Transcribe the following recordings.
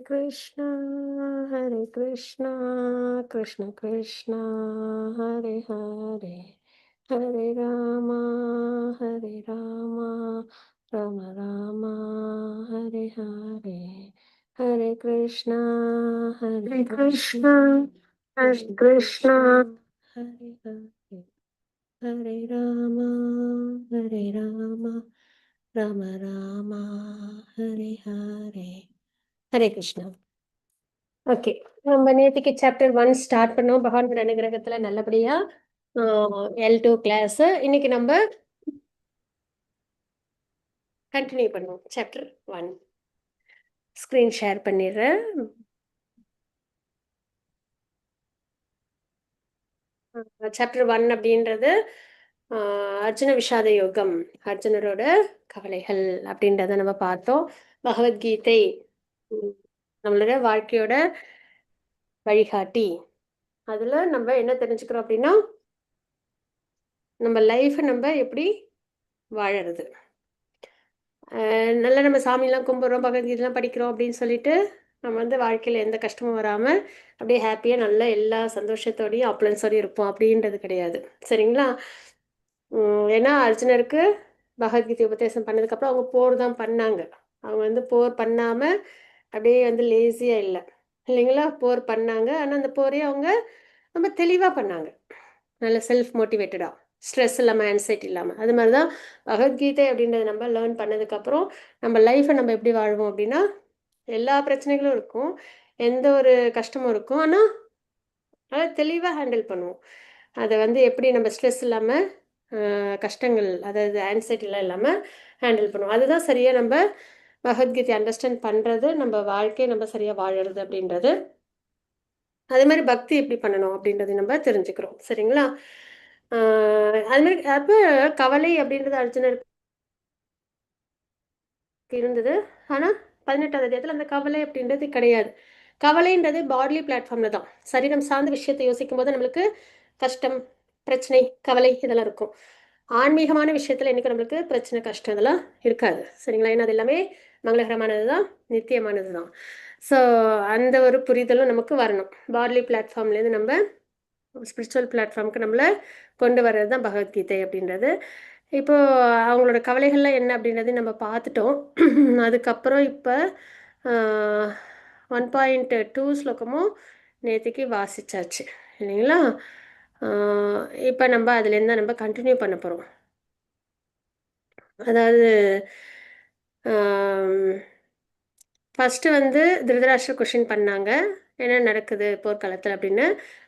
Krishna, Hare Krishna, Krishna Krishna, Hare Hare, Hare Rama, Hare Rama, Rama Rama, Hare Hare, Hare Krishna, Hare Krishna, Hare Krishna, Hare Hare, Hare Rama, Hare Rama, Rama Rama, Hare Hare. Hare Krishna. Okay, நம்ம நேற்றுக்கு chapter 1 start பண்ணோம். பகவான் அனுகிரகத்துல நல்லபடியா L2 class. இன்னைக்கு நம்ம continue பண்ணுவோம். Chapter 1 screen share பண்ணிடுறேன். Chapter 1 அப்படின்றது அர்ஜுன விஷாத யோகம், அர்ஜுனரோட கவலைகள் அப்படின்றத நம்ம பார்த்தோம். பகவத்கீதை நம்மளோட வாழ்க்கையோட வழிகாட்டி. அதுல நம்ம என்ன தெரிஞ்சுக்கிறோம் அப்படின்னா, நம்ம லைஃப் நம்ம எப்படி வாழறது. நல்லா நம்ம சாமிலாம் கும்பிட்றோம், பகவத்கீதைலாம் படிக்கிறோம் அப்படின்னு சொல்லிட்டு நம்ம வந்து வாழ்க்கையில் எந்த கஷ்டமும் வராமல் அப்படியே ஹாப்பியாக நல்லா எல்லா சந்தோஷத்தோடையும் ஆப்லன்ஸோடையும் இருப்போம் அப்படின்றது கிடையாது. சரிங்களா? ஏன்னா அர்ஜுனருக்கு பகவத்கீதை உபதேசம் பண்ணதுக்கப்புறம் அவங்க போர் தான் பண்ணாங்க. அவங்க வந்து போர் பண்ணாமல் அப்படியே வந்து லேசியாக இல்லை, இல்லைங்களா? போர் பண்ணாங்க. ஆனால் அந்த போரையும் அவங்க ரொம்ப தெளிவாக பண்ணாங்க, நல்ல செல்ஃப் மோட்டிவேட்டடாக, ஸ்ட்ரெஸ் இல்லாமல், ஆன்சைட்டி இல்லாமல். அது மாதிரி தான் பகவத்கீதை அப்படின்றத நம்ம லேர்ன் பண்ணதுக்கப்புறம் நம்ம லைஃப்பை நம்ம எப்படி வாழ்வோம் அப்படின்னா, எல்லா பிரச்சனைகளும் இருக்கும், எந்த ஒரு கஷ்டமும் இருக்கும், ஆனால் அதை தெளிவாக ஹேண்டில் பண்ணுவோம். அதை வந்து எப்படி நம்ம ஸ்ட்ரெஸ் இல்லாமல், கஷ்டங்கள் அதாவது ஆன்சைட்டிலாம் இல்லாமல் ஹேண்டில் பண்ணுவோம். அதுதான் சரியாக நம்ம பகவத்கீதை அண்டர்ஸ்டாண்ட் பண்ணுறது, நம்ம வாழ்க்கையை நம்ம சரியாக வாழறது அப்படின்றது. அதே மாதிரி பக்தி எப்படி பண்ணணும் அப்படின்றது நம்ம தெரிஞ்சுக்கிறோம். சரிங்களா? அது மாதிரி அப்போ கவலை அப்படின்றது அர்ஜுனருக்கு இருந்தது. ஆனால் 18வது அத்தியாயத்தில் அந்த கவலை அப்படின்றது கிடையாது. கவலைன்றது பாட்லி பிளாட்ஃபார்மில் தான், சரீரம் சார்ந்த விஷயத்தை யோசிக்கும் போது நம்மளுக்கு கஷ்டம், பிரச்சனை, கவலை இதெல்லாம் இருக்கும். ஆன்மீகமான விஷயத்தில் என்றைக்கும் நம்மளுக்கு பிரச்சனை, கஷ்டம் இதெல்லாம் இருக்காது. சரிங்களா? ஏன்னா அது எல்லாமே மங்களகரமானது தான், நித்தியமானது தான். ஸோ அந்த ஒரு புரிதலும் நமக்கு வரணும். பாட்லி பிளாட்ஃபார்ம்லேருந்து நம்ம ஸ்பிரிச்சுவல் பிளாட்ஃபார்முக்கு நம்மளை கொண்டு வர்றது தான் பகவத்கீதை அப்படின்றது. இப்போது அவங்களோட கவலைகள்லாம் என்ன அப்படின்றது நம்ம பார்த்துட்டோம். அதுக்கப்புறம் இப்போ 1.2 ஸ்லோகமும் நேற்றுக்கு வாசிச்சாச்சு, இல்லைங்களா? இப்போ நம்ம அதுலேருந்து தான் நம்ம கண்டினியூ பண்ண போகிறோம். அதாவது ஃபஸ்ட்டு வந்து திருதராஷ்டிர கொஷின் பண்ணாங்க, என்ன நடக்குது போர்க்களத்தில் அப்படின்னு.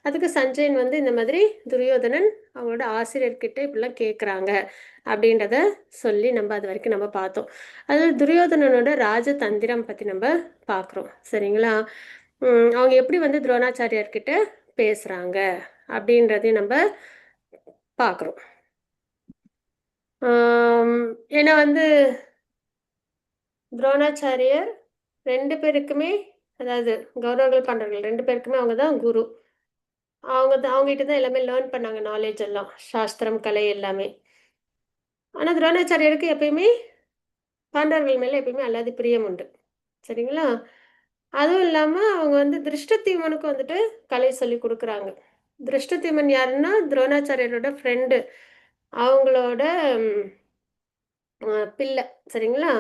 அதுக்கு சஞ்சயன் வந்து இந்த மாதிரி துரியோதனன் அவங்களோட ஆசிரியர்கிட்ட இப்படிலாம் கேட்குறாங்க அப்படின்றத சொல்லி நம்ம அது வரைக்கும் நம்ம பார்த்தோம். அதாவது துரியோதனனோட ராஜதந்திரம் பற்றி நம்ம பார்க்குறோம். சரிங்களா? அவங்க எப்படி வந்து துரோணாச்சாரியார்கிட்ட பேசுகிறாங்க அப்படின்றதையும் நம்ம பார்க்குறோம். ஏன்னா வந்து துரோணாச்சாரியர் 2 பேருக்குமே, அதாவது கௌரவர்கள், பாண்டவர்கள் 2 பேருக்குமே அவங்க தான் குரு. அவங்ககிட்ட தான் எல்லாமே லேர்ன் பண்ணாங்க, நாலேஜ் எல்லாம், சாஸ்திரம், கலை எல்லாமே. ஆனால் துரோணாச்சாரியருக்கு எப்பயுமே பாண்டவர்கள் மேலே எப்பயுமே அல்லாத பிரியம் உண்டு. சரிங்களா? அதுவும் இல்லாமல் அவங்க வந்து திருஷ்டத்யும்னனுக்கு வந்துட்டு கலை சொல்லி கொடுக்குறாங்க. திருஷ்டத்யும்னன் யாருன்னா துரோணாச்சாரியரோட ஃப்ரெண்டு, அவங்களோட பிள்ளை. சரிங்களா?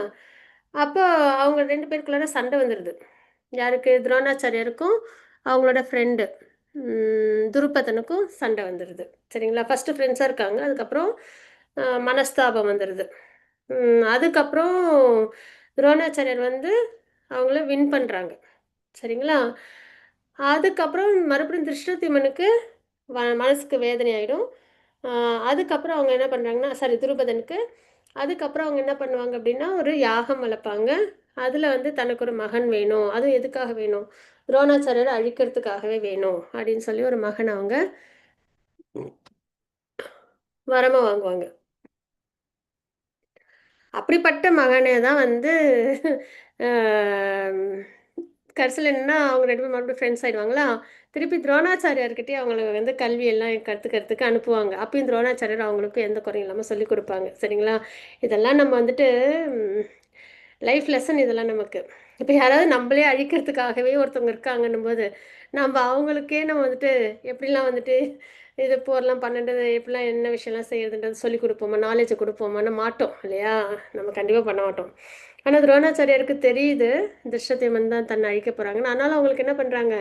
அப்போ அவங்க 2 பேருக்குள்ளார சண்டை வந்துடுது. யாருக்கு? துரோணாச்சாரியருக்கும் அவங்களோட ஃப்ரெண்டு துருபதனுக்கும் சண்டை வந்துடுது. சரிங்களா? ஃபஸ்ட்டு ஃப்ரெண்ட்ஸாக இருக்காங்க, அதுக்கப்புறம் மனஸ்தாபம் வந்துடுது. அதுக்கப்புறம் துரோணாச்சாரியர் வந்து அவங்கள வின் பண்ணுறாங்க. சரிங்களா? அதுக்கப்புறம் மறுபடியும் திருஷ்டத்யும்னனுக்கு மனசுக்கு வேதனை ஆகிடும். அதுக்கப்புறம் அவங்க என்ன பண்ணுறாங்கன்னா, சாரி, துருபதனுக்கு. அதுக்கப்புறம் அவங்க என்ன பண்ணுவாங்க அப்படின்னா, ஒரு யாகம் வளர்ப்பாங்க. அதில் வந்து தனக்கு ஒரு மகன் வேணும். அதுவும் எதுக்காக வேணும்? துரோணாச்சாரியரை அழிக்கிறதுக்காகவே வேணும் அப்படின்னு சொல்லி ஒரு மகன் அவங்க வரமா வாங்குவாங்க. அப்படிப்பட்ட மகனை தான் வந்து கடைசியில் என்னன்னா, அவங்க 2 பேரும் மறுபடியும் ஃப்ரெண்ட்ஸ் ஆயிடுவாங்களா, திருப்பி துரோணாச்சாரியார்கிட்டயே அவங்கள வந்து கல்வியெல்லாம் கற்றுக்கிறதுக்கு அனுப்புவாங்க. அப்பயும் துரோணாச்சாரியர் அவங்களுக்கு எந்த குறையும் இல்லாமல் சொல்லிக் கொடுப்பாங்க. சரிங்களா? இதெல்லாம் நம்ம வந்துட்டு லைஃப் லெசன் இதெல்லாம் நமக்கு. இப்போ யாராவது நம்மளே அழிக்கிறதுக்காகவே ஒருத்தவங்க இருக்காங்கன்னும் போது நம்ம அவங்களுக்கே நம்ம வந்துட்டு எப்படிலாம் வந்துட்டு இது போரெல்லாம் பன்னெண்டு எப்படிலாம் என்ன விஷயம்லாம் செய்யறதுன்றது சொல்லி கொடுப்போமா, நாலேஜ் கொடுப்போமான்னு மாட்டோம் இல்லையா? நம்ம கண்டிப்பாக பண்ண மாட்டோம். ஆனால் துரோணாச்சாரியாருக்கு தெரியுது திருஷ்டத்யுமன் தான் தன்னை அழிக்க போகிறாங்கன்னு. அதனால அவங்களுக்கு என்ன பண்ணுறாங்க,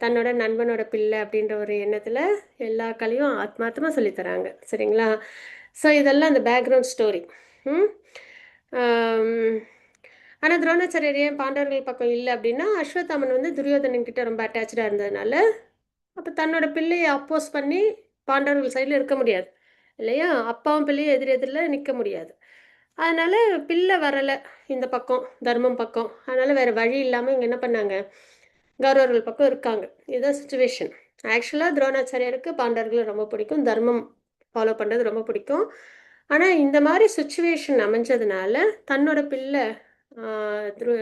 தன்னோட நண்பனோட பிள்ளை அப்படின்ற ஒரு எண்ணத்தில் எல்லா கலையும் ஆத்மார்த்தமாக சொல்லித்தராங்க. சரிங்களா? ஸோ இதெல்லாம் அந்த பேக்ரவுண்ட் ஸ்டோரி. ம் ஆனால் துரோணாச்சாரியர் ஏன் பாண்டவர்கள் பக்கம் இல்லை அப்படின்னா, அஸ்வத்தாமன் வந்து துரியோதனன் கிட்ட ரொம்ப அட்டாச்சாக இருந்ததுனால, அப்போ தன்னோட பிள்ளையை அப்போஸ் பண்ணி பாண்டவர்கள் சைடில் இருக்க முடியாது இல்லையா? அப்பாவும் பிள்ளையும் எதிர் எதிரில் நிற்க முடியாது. அதனால பிள்ளை வரலை இந்த பக்கம், தர்மம் பக்கம். அதனால வேற வழி இல்லாமல் இங்கே என்ன பண்ணாங்க, கௌரவர்கள் பக்கம் இருக்காங்க. இதுதான் சுச்சுவேஷன். ஆக்சுவலாக துரோணாச்சாரியருக்கு பாண்டவர்களை ரொம்ப பிடிக்கும், தர்மம் ஃபாலோ பண்ணுறது ரொம்ப பிடிக்கும். ஆனால் இந்த மாதிரி சுச்சுவேஷன் அமைஞ்சதுனால தன்னோட பிள்ளை துரு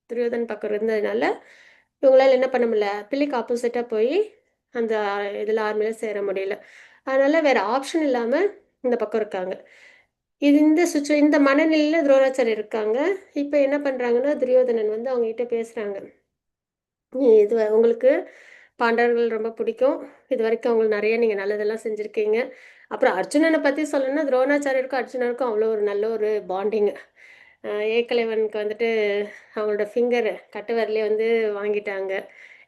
துரியோதன் பக்கம் இருந்ததுனால இவங்களால என்ன பண்ண முடியல, பிள்ளைக்கு ஆப்போசிட்டாக போய் அந்த இதில் ஆர்மியில் சேர முடியல. அதனால வேற ஆப்ஷன் இல்லாமல் இந்த பக்கம் இருக்காங்க. இந்த மனநிலையில் துரோணாச்சாரியர் இருக்காங்க. இப்போ என்ன பண்ணுறாங்கன்னா, துரியோதனன் வந்து அவங்ககிட்ட பேசுகிறாங்க. இது உங்களுக்கு பாண்டவர்கள் ரொம்ப பிடிக்கும். இது வரைக்கும் அவங்களுக்கு நிறைய நீங்கள் நல்லதெல்லாம் செஞ்சுருக்கீங்க. அப்புறம் அர்ஜுனனை பற்றி சொல்லணும்னா, துரோணாச்சாரியருக்கும் அர்ஜுனனுக்கும் அவ்வளோ ஒரு நல்ல ஒரு பாண்டிங். ஏகலைவனுக்கு வந்துட்டு அவங்களோட ஃபிங்கர் கட்டு விரலே வந்து வாங்கிட்டாங்க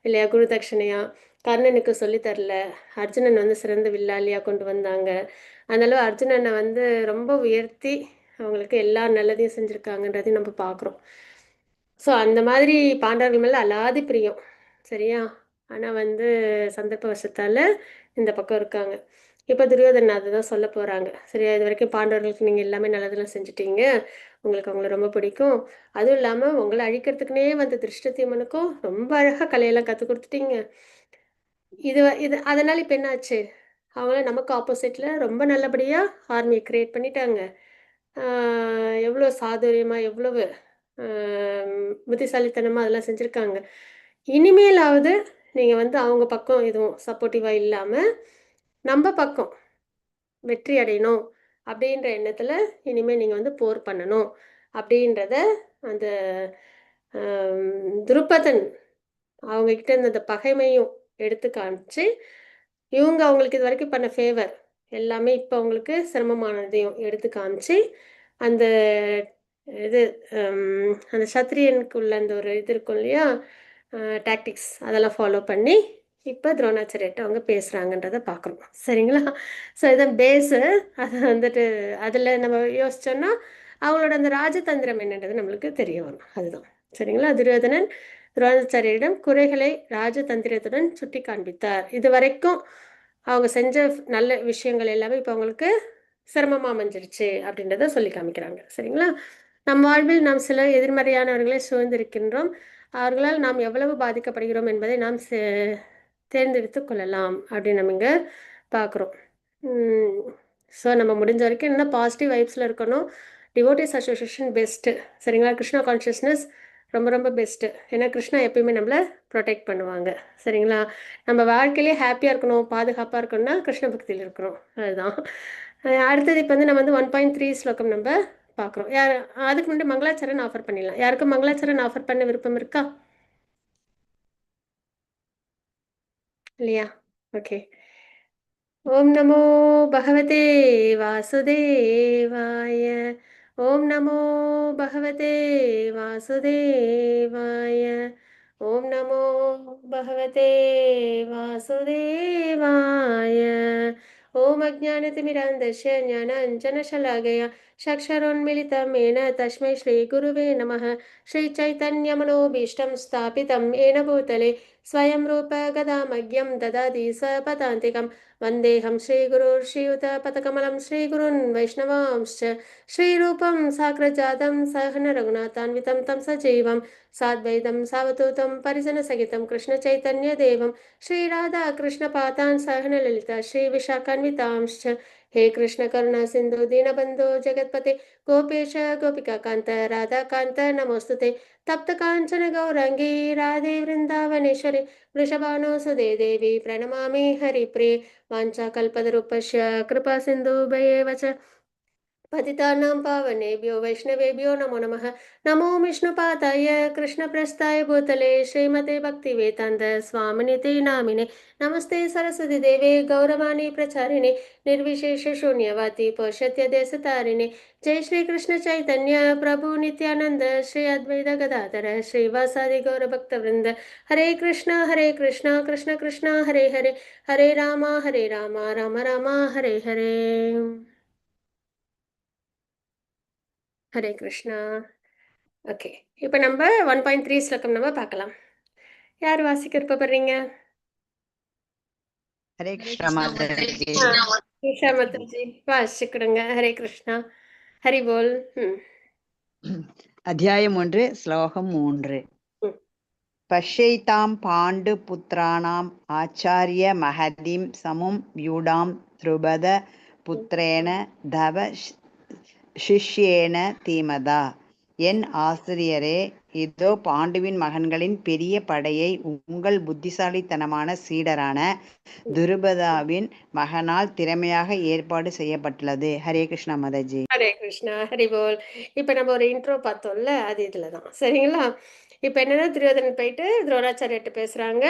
இல்லையா, குரு தட்சணையா. கர்ணனுக்கு சொல்லித் தரல. அர்ஜுனன் வந்து சிறந்த வில்லாளியாக கொண்டு வந்தாங்க. அதனால அர்ஜுனனை வந்து ரொம்ப உயர்த்தி அவங்களுக்கு எல்லா நல்லதையும் செஞ்சுருக்காங்கன்றதையும் நம்ம பார்க்குறோம். ஸோ அந்த மாதிரி பாண்டவர்கள் மேலே அலாதி பிரியம். சரியா? ஆனால் வந்து சந்தர்ப்பவசத்தால் இந்த பக்கம் இருக்காங்க. இப்போ துரியோதனன் அதுதான் சொல்ல போகிறாங்க. சரியா? இது வரைக்கும் பாண்டவர்களுக்கு நீங்கள் எல்லாமே நல்லதெல்லாம் செஞ்சுட்டீங்க. உங்களுக்கு அவங்கள ரொம்ப பிடிக்கும். அதுவும் இல்லாமல் உங்களை அழிக்கிறதுக்குனே வந்த திருஷ்டத்யுமனுக்கும் ரொம்ப அழகாக கலையெல்லாம் கற்றுக் கொடுத்துட்டீங்க. இது அதனால் இப்போ என்ன ஆச்சு, அவங்கள நமக்கு ஆப்போசிட்டில் ரொம்ப நல்லபடியாக ஆர்மியை க்ரியேட் பண்ணிட்டாங்க. எவ்வளோ சாதுரியமாக எவ்வளவு புத்திசாலித்தனமாக அதெல்லாம் செஞ்சுருக்காங்க. இனிமேலாவது நீங்கள் வந்து அவங்க பக்கம் எதுவும் சப்போர்ட்டிவாக இல்லாமல் நம்ம பக்கம் வெற்றி அடையணும் அப்படின்ற எண்ணத்தில் இனிமேல் நீங்கள் வந்து போர் பண்ணணும் அப்படின்றத அந்த துருப்பதன் அவங்கக்கிட்ட இருந்த அந்த பகைமையும் எடுத்து காமிச்சு, இவங்க அவங்களுக்கு இது வரைக்கும் பண்ண ஃபேவர் எல்லாமே இப்போ அவங்களுக்கு சிரமமானதையும் எடுத்து காமிச்சு, அந்த இது அந்த சத்திரியனுக்குள்ள அந்த ஒரு இது இருக்கும் இல்லையா, டாக்டிக்ஸ் அதெல்லாம் ஃபாலோ பண்ணி இப்போ துரோணாச்சாரியர்கிட்ட அவங்க பேசுகிறாங்கன்றதை பார்க்குறோம். சரிங்களா? ஸோ இதான் பேஸு. அதை வந்துட்டு அதில் நம்ம யோசித்தோன்னா அவங்களோட அந்த ராஜதந்திரம் என்னன்றது நம்மளுக்கு தெரிய வரும். அதுதான். சரிங்களா? துரியோதனன் துரோணாச்சாரியரிடம் குறைகளை ராஜதந்திரத்துடன் சுட்டி காண்பித்தார். இது வரைக்கும் அவங்க செஞ்ச நல்ல விஷயங்கள் எல்லாமே இப்போ அவங்களுக்கு சிரமமாக அமைஞ்சிருச்சு அப்படின்றத சொல்லி காமிக்கிறாங்க. சரிங்களா? நம் வாழ்வில் நாம் சில எதிர்மறையானவர்களை சூழ்ந்திருக்கின்றோம். அவர்களால் நாம் எவ்வளவு பாதிக்கப்படுகிறோம் என்பதை நாம் தேர்ந்தெடுத்து கொள்ளலாம் அப்படின்னு நம்ம இங்கே பார்க்குறோம். ஸோ நம்ம முடிஞ்ச வரைக்கும் என்ன பாசிட்டிவ் வைப்ஸில் இருக்கணும். Devotees association best. சரிங்களா? கிருஷ்ணா கான்ஷியஸ்னஸ் ரொம்ப ரொம்ப பெஸ்ட்டு. ஏன்னா கிருஷ்ணா எப்பயுமே நம்மளை ப்ரொடெக்ட் பண்ணுவாங்க. சரிங்களா? நம்ம வாழ்க்கையிலே ஹாப்பியாக இருக்கணும், பாதுகாப்பாக இருக்கணும்னா கிருஷ்ண பக்தியில் இருக்கணும். அதுதான். அடுத்தது இப்போ வந்து நம்ம வந்து 1.3 ஸ்லோகம் நம்ம பார்க்குறோம். அதுக்கு முன்னாடி மங்களாச்சரண் ஆஃபர் பண்ணிடலாம். யாருக்கும் மங்களாச்சரண் ஆஃபர் பண்ண விருப்பம் இருக்கா இல்லையா? ஓகே. ஓம் நமோ பகவதே வாசுதேவாய. ஓம் நமோ பகவதே வாசுதேவாய. ஓம் நமோ பகவதே வாசுதேவாய. ஓம் அஜ்ஞானतिमिरान्धस्य ज्ञानाञ्जनशलाकया चक्षुरुन्मिलितं येन तस्मै श्रीगुरुवे नमः. श्रीचैतन्यमनोभीष्टं स्थापितं येन भूतले स्वयं रूप गदामह्यं ददाति सपदान्तिकं वन्देऽहं श्रीगुरुर्श्रीयुतपथकमलं श्रीगुरुन् वैष्णवांश्च श्रीरूपं साग्रजातं सहन रघुनाथान्वितं तं सजीवं साद्वैतं सावधूतं परिजनसहितं कृष्णचैतन्यदेवं श्रीराधाकृष्णपादान् सहन ललिता श्रीविशाखान्वितांश्च हे कृष्ण करुणा सिन्धु दीनबन्धो जगत्पते गोपेश गोपिकान्त राधाकान्त नमोऽस्तुते तप्त काञ्चन गौराङ्गी राधे वृन्दावनेश्वरी वृषभानुसुदे देवी प्रणमामि हरिप्रिये वाञ्छाकल्पतरुपस्य कृपा सिन्धुभ्येव च पतितानां पावनेभ्यो वैष्णवेभ्यो नमो नमः। नमो विष्णुपादाय कृष्णप्रस्थाय भूतले श्रीमते भक्तिवेदान्त स्वामिनिते नामिने। नमस्ते सरस्वती देवे गौरवाणी प्रचारिणे निर्विशेष शून्यवादी पौषत्य देशतारिणे। जय श्री कृष्ण चैतन्य प्रभु नित्यानंद श्री अद्वैत गदाधर श्रीवासादि गौरभक्तवृंद। हरे कृष्ण कृष्ण कृष्ण हरे हरे, हरे राम राम राम हरे हरे. ஹரே கிருஷ்ணா. ஓகே, இப்போ நம்ம 1.3 ஸ்லோகம் நம்ம பார்க்கலாம். யார் வாசிக்க விருப்பப்படுறீங்க? ஹரே கிருஷ்ணா மாதாஜி. ஈஷா மாதாஜி வாசிச்சுக்கிடுங்க. ஹரே கிருஷ்ணா. ஹரி போல். அத்தியாயம் 1 ஸ்லோகம் 3. ம். பஷ்யைதாம் பாண்டு புத்திராணாம் ஆச்சாரிய மகதிம் சமும் வியூடாம் த்ருபத புத்திரேன தவ சிஷ்யேன தீமதா. என் ஆசிரியரே, இதோ பாண்டுவின் மகன்களின் பெரிய படையை உங்கள் புத்திசாலித்தனமான சீடரான துருபதாவின் மகனால் திறமையாக ஏற்பாடு செய்யப்பட்டுள்ளது. ஹரே கிருஷ்ணா மாதாஜி. ஹரே கிருஷ்ணா. ஹரி போல். இப்போ நம்ம ஒரு இன்ட்ரோ பார்த்தோம்ல, அது இதில் தான். சரிங்களா? இப்போ என்னன்னா, துரியோதனன் போயிட்டு துரோணாச்சாரியர்கிட்ட பேசுகிறாங்க.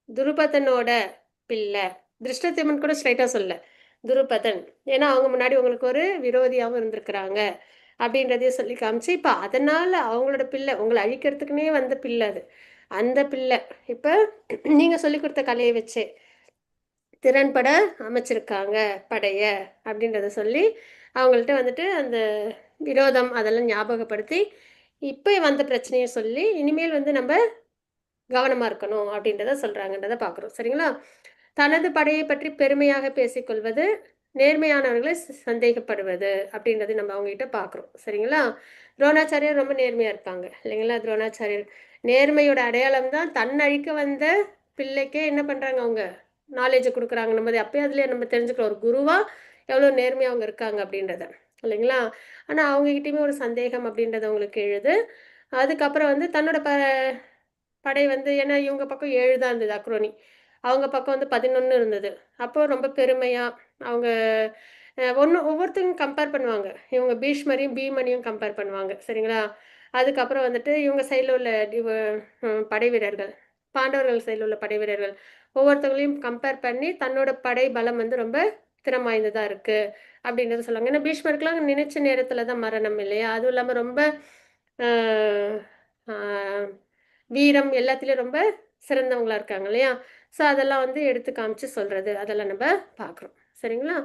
துருபதனோட பிள்ளை திருஷ்டத்யும்னன் கூட ஸ்ட்ரைட்டாக சொல்ல, துருபதன். ஏன்னா அவங்க முன்னாடி உங்களுக்கு ஒரு விரோதியாகவும் இருந்திருக்கிறாங்க அப்படின்றதையும் சொல்லி காமிச்சு, இப்போ அதனால் அவங்களோட பிள்ளை உங்களை அழிக்கிறதுக்குனே வந்த பிள்ளை அது. அந்த பிள்ளை இப்போ நீங்கள் சொல்லி கொடுத்த கலையை வச்சு திறன்பட அமைச்சிருக்காங்க படைய அப்படின்றத சொல்லி அவங்கள்ட்ட வந்துட்டு அந்த விரோதம் அதெல்லாம் ஞாபகப்படுத்தி இப்போ வந்த பிரச்சனையை சொல்லி இனிமேல் வந்து நம்ம கவனமாக இருக்கணும் அப்படின்றத சொல்கிறாங்கன்றதை பார்க்குறோம். சரிங்களா? தனது படையை பற்றி பெருமையாக பேசிக்கொள்வது, நேர்மையானவர்களை சந்தேகப்படுவது அப்படின்றது நம்ம அவங்ககிட்ட பார்க்குறோம். சரிங்களா? துரோணாச்சாரியர் ரொம்ப நேர்மையாக இருப்பாங்க இல்லைங்களா? துரோணாச்சாரியர் நேர்மையோட அடையாளம் தான் தன் அழிக்க வந்த பிள்ளைக்கே என்ன பண்ணுறாங்க, அவங்க நாலேஜை கொடுக்குறாங்க. நம்ம அப்பயே அதுலேயே நம்ம தெரிஞ்சுக்கிறோம் ஒரு குருவாக எவ்வளோ நேர்மையாக அவங்க இருக்காங்க அப்படின்றத இல்லைங்களா? ஆனால் அவங்ககிட்டயுமே ஒரு சந்தேகம் அப்படின்றது அவங்களுக்கு எழுது. அதுக்கப்புறம் வந்து தன்னோட படை வந்து ஏன்னா இவங்க பக்கம் 7 தான் இருந்தது அக்ரோனி, அவங்க பக்கம் வந்து 11 இருந்தது. அப்போ ரொம்ப பெருமையாக அவங்க ஒவ்வொருத்தங்க கம்பேர் பண்ணுவாங்க. இவங்க பீஷ்மரையும் பீமனையும் கம்பேர் பண்ணுவாங்க. சரிங்களா? அதுக்கப்புறம் வந்துட்டு இவங்க சைடில் உள்ள படை வீரர்கள், பாண்டவர்கள் சைடில் உள்ள படை வீரர்கள் ஒவ்வொருத்தவங்களையும் கம்பேர் பண்ணி தன்னோட படை பலம் வந்து ரொம்ப திறம் வாய்ந்ததாக இருக்குது அப்படின்றத சொல்லுவாங்க. ஏன்னா பீஷ்மருக்குலாம் நினைச்ச நேரத்தில் தான் மரணம் இல்லையா? அதுவும் இல்லாமல் ரொம்ப வீரம் எல்லாத்துலேயும் ரொம்ப சிறந்தவங்களா இருக்காங்க இல்லையா? ஸோ அதெல்லாம் வந்து எடுத்து காமிச்சு சொல்கிறது அதெல்லாம் நம்ம பார்க்குறோம். சரிங்களா?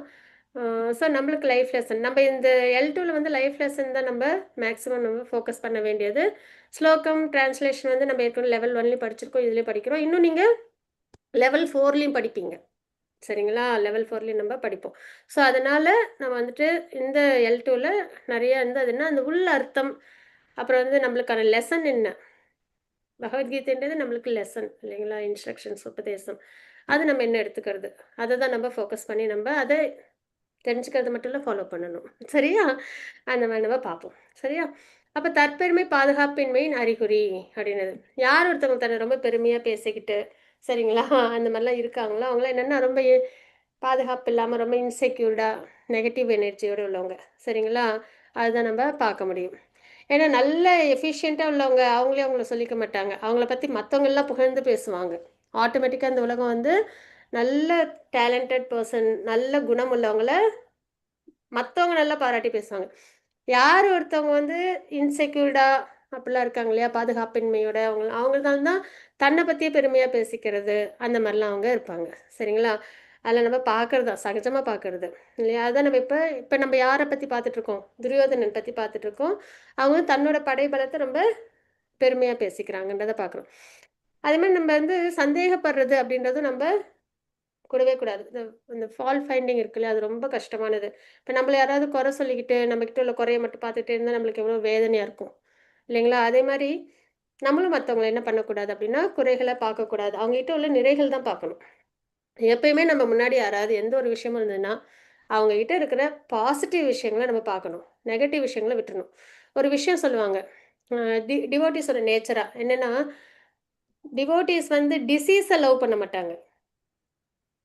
ஸோ நம்மளுக்கு லைஃப் லெசன் நம்ம இந்த L2ல வந்து லைஃப் லெசன் தான் நம்ம மேக்ஸிமம் நம்ம ஃபோக்கஸ் பண்ண வேண்டியது. ஸ்லோகம் டிரான்ஸ்லேஷன் வந்து நம்ம ஏற்கனவே லெவல் 1லையும் படிச்சிருக்கோம், இதுலேயும் படிக்கிறோம். இன்னும் நீங்கள் லெவல் 4லையும் படிப்பீங்க. சரிங்களா? லெவல் 4லையும் நம்ம படிப்போம். ஸோ அதனால் நம்ம வந்துட்டு இந்த L2ல நிறைய வந்து அதுன்னா அந்த உள் அர்த்தம், அப்புறம் வந்து நம்மளுக்கான லெசன் என்ன, பகவத்கீதைன்றது நம்மளுக்கு லெசன் இல்லைங்களா? இன்ஸ்ட்ரக்ஷன்ஸ், உபதேசம். அது நம்ம என்ன எடுத்துக்கிறது, அதை தான் நம்ம ஃபோக்கஸ் பண்ணி நம்ம அதை தெரிஞ்சுக்கிறது மட்டும் இல்லை, ஃபாலோ பண்ணணும். சரியா? அந்த மாதிரி நம்ம பார்ப்போம். சரியா? அப்போ தற்பெருமை பாதுகாப்பின்மையின் அறிகுறி அப்படின்னது, யார் ஒருத்தவங்க தன்னை ரொம்ப பெருமையாக பேசிக்கிட்டு சரிங்களா அந்த மாதிரிலாம் இருக்காங்களோ அவங்களாம் என்னென்னா ரொம்ப பாதுகாப்பு இல்லாமல் ரொம்ப இன்செக்யூர்டாக நெகட்டிவ் எனர்ஜியோடு உள்ளவங்க. சரிங்களா? அதுதான் நம்ம பார்க்க முடியும். ஏன்னா நல்ல எஃபிஷியண்ட்டாக உள்ளவங்க அவங்களே அவங்கள சொல்லிக்க மாட்டாங்க. அவங்கள பற்றி மற்றவங்கெல்லாம் புகழ்ந்து பேசுவாங்க. ஆட்டோமேட்டிக்காக இந்த உலகம் வந்து நல்ல டேலண்டட் பர்சன், நல்ல குணம் உள்ளவங்கள மற்றவங்க நல்லா பாராட்டி பேசுவாங்க. யார் ஒருத்தவங்க வந்து இன்செக்யூர்டாக அப்படிலாம் இருக்காங்க இல்லையா, பாதுகாப்பின்மையோட அவங்களால தான் தன்னை பற்றியே பெருமையாக பேசிக்கிறது அந்த மாதிரிலாம் அவங்க இருப்பாங்க. சரிங்களா? அதில் நம்ம பார்க்குறது தான் சகஜமாக பார்க்குறது இல்லையா? அதான் நம்ம இப்போ இப்போ நம்ம யாரை பற்றி பார்த்துட்ருக்கோம், துரியோதனன் பற்றி பார்த்துட்ருக்கோம். அவங்க வந்து தன்னோட படைபலத்தை ரொம்ப பெருமையாக பேசிக்கிறாங்கன்றதை பார்க்குறோம். அதே மாதிரி நம்ம வந்து சந்தேகப்படுறது அப்படின்றதும் நம்ம கூடவே கூடாது. இந்த ஃபால்ட் ஃபைண்டிங் இருக்குல்ல, அது ரொம்ப கஷ்டமானது. இப்போ நம்மள யாராவது குறை சொல்லிக்கிட்டு நம்மக்கிட்ட உள்ள குறைய மட்டும் பார்த்துட்டே இருந்தால் நம்மளுக்கு எவ்வளோ வேதனையாக இருக்கும் இல்லைங்களா? அதே மாதிரி நம்மளும் மற்றவங்களை என்ன பண்ணக்கூடாது அப்படின்னா, குறைகளை பார்க்கக்கூடாது. அவங்ககிட்ட உள்ள நிறைகள் தான் பார்க்கணும். எப்பயுமே நம்ம முன்னாடி யாராவது எந்த ஒரு விஷயமும் இருந்ததுன்னா அவங்ககிட்ட இருக்கிற பாசிட்டிவ் விஷயங்களை நம்ம பார்க்கணும், நெகட்டிவ் விஷயங்களை விட்டுறணும். ஒரு விஷயம் சொல்லுவாங்க, டிவோட்டிஸோட நேச்சராக என்னென்னா, டிவோட்டிஸ் வந்து டிசீஸை லவ் பண்ண மாட்டாங்க,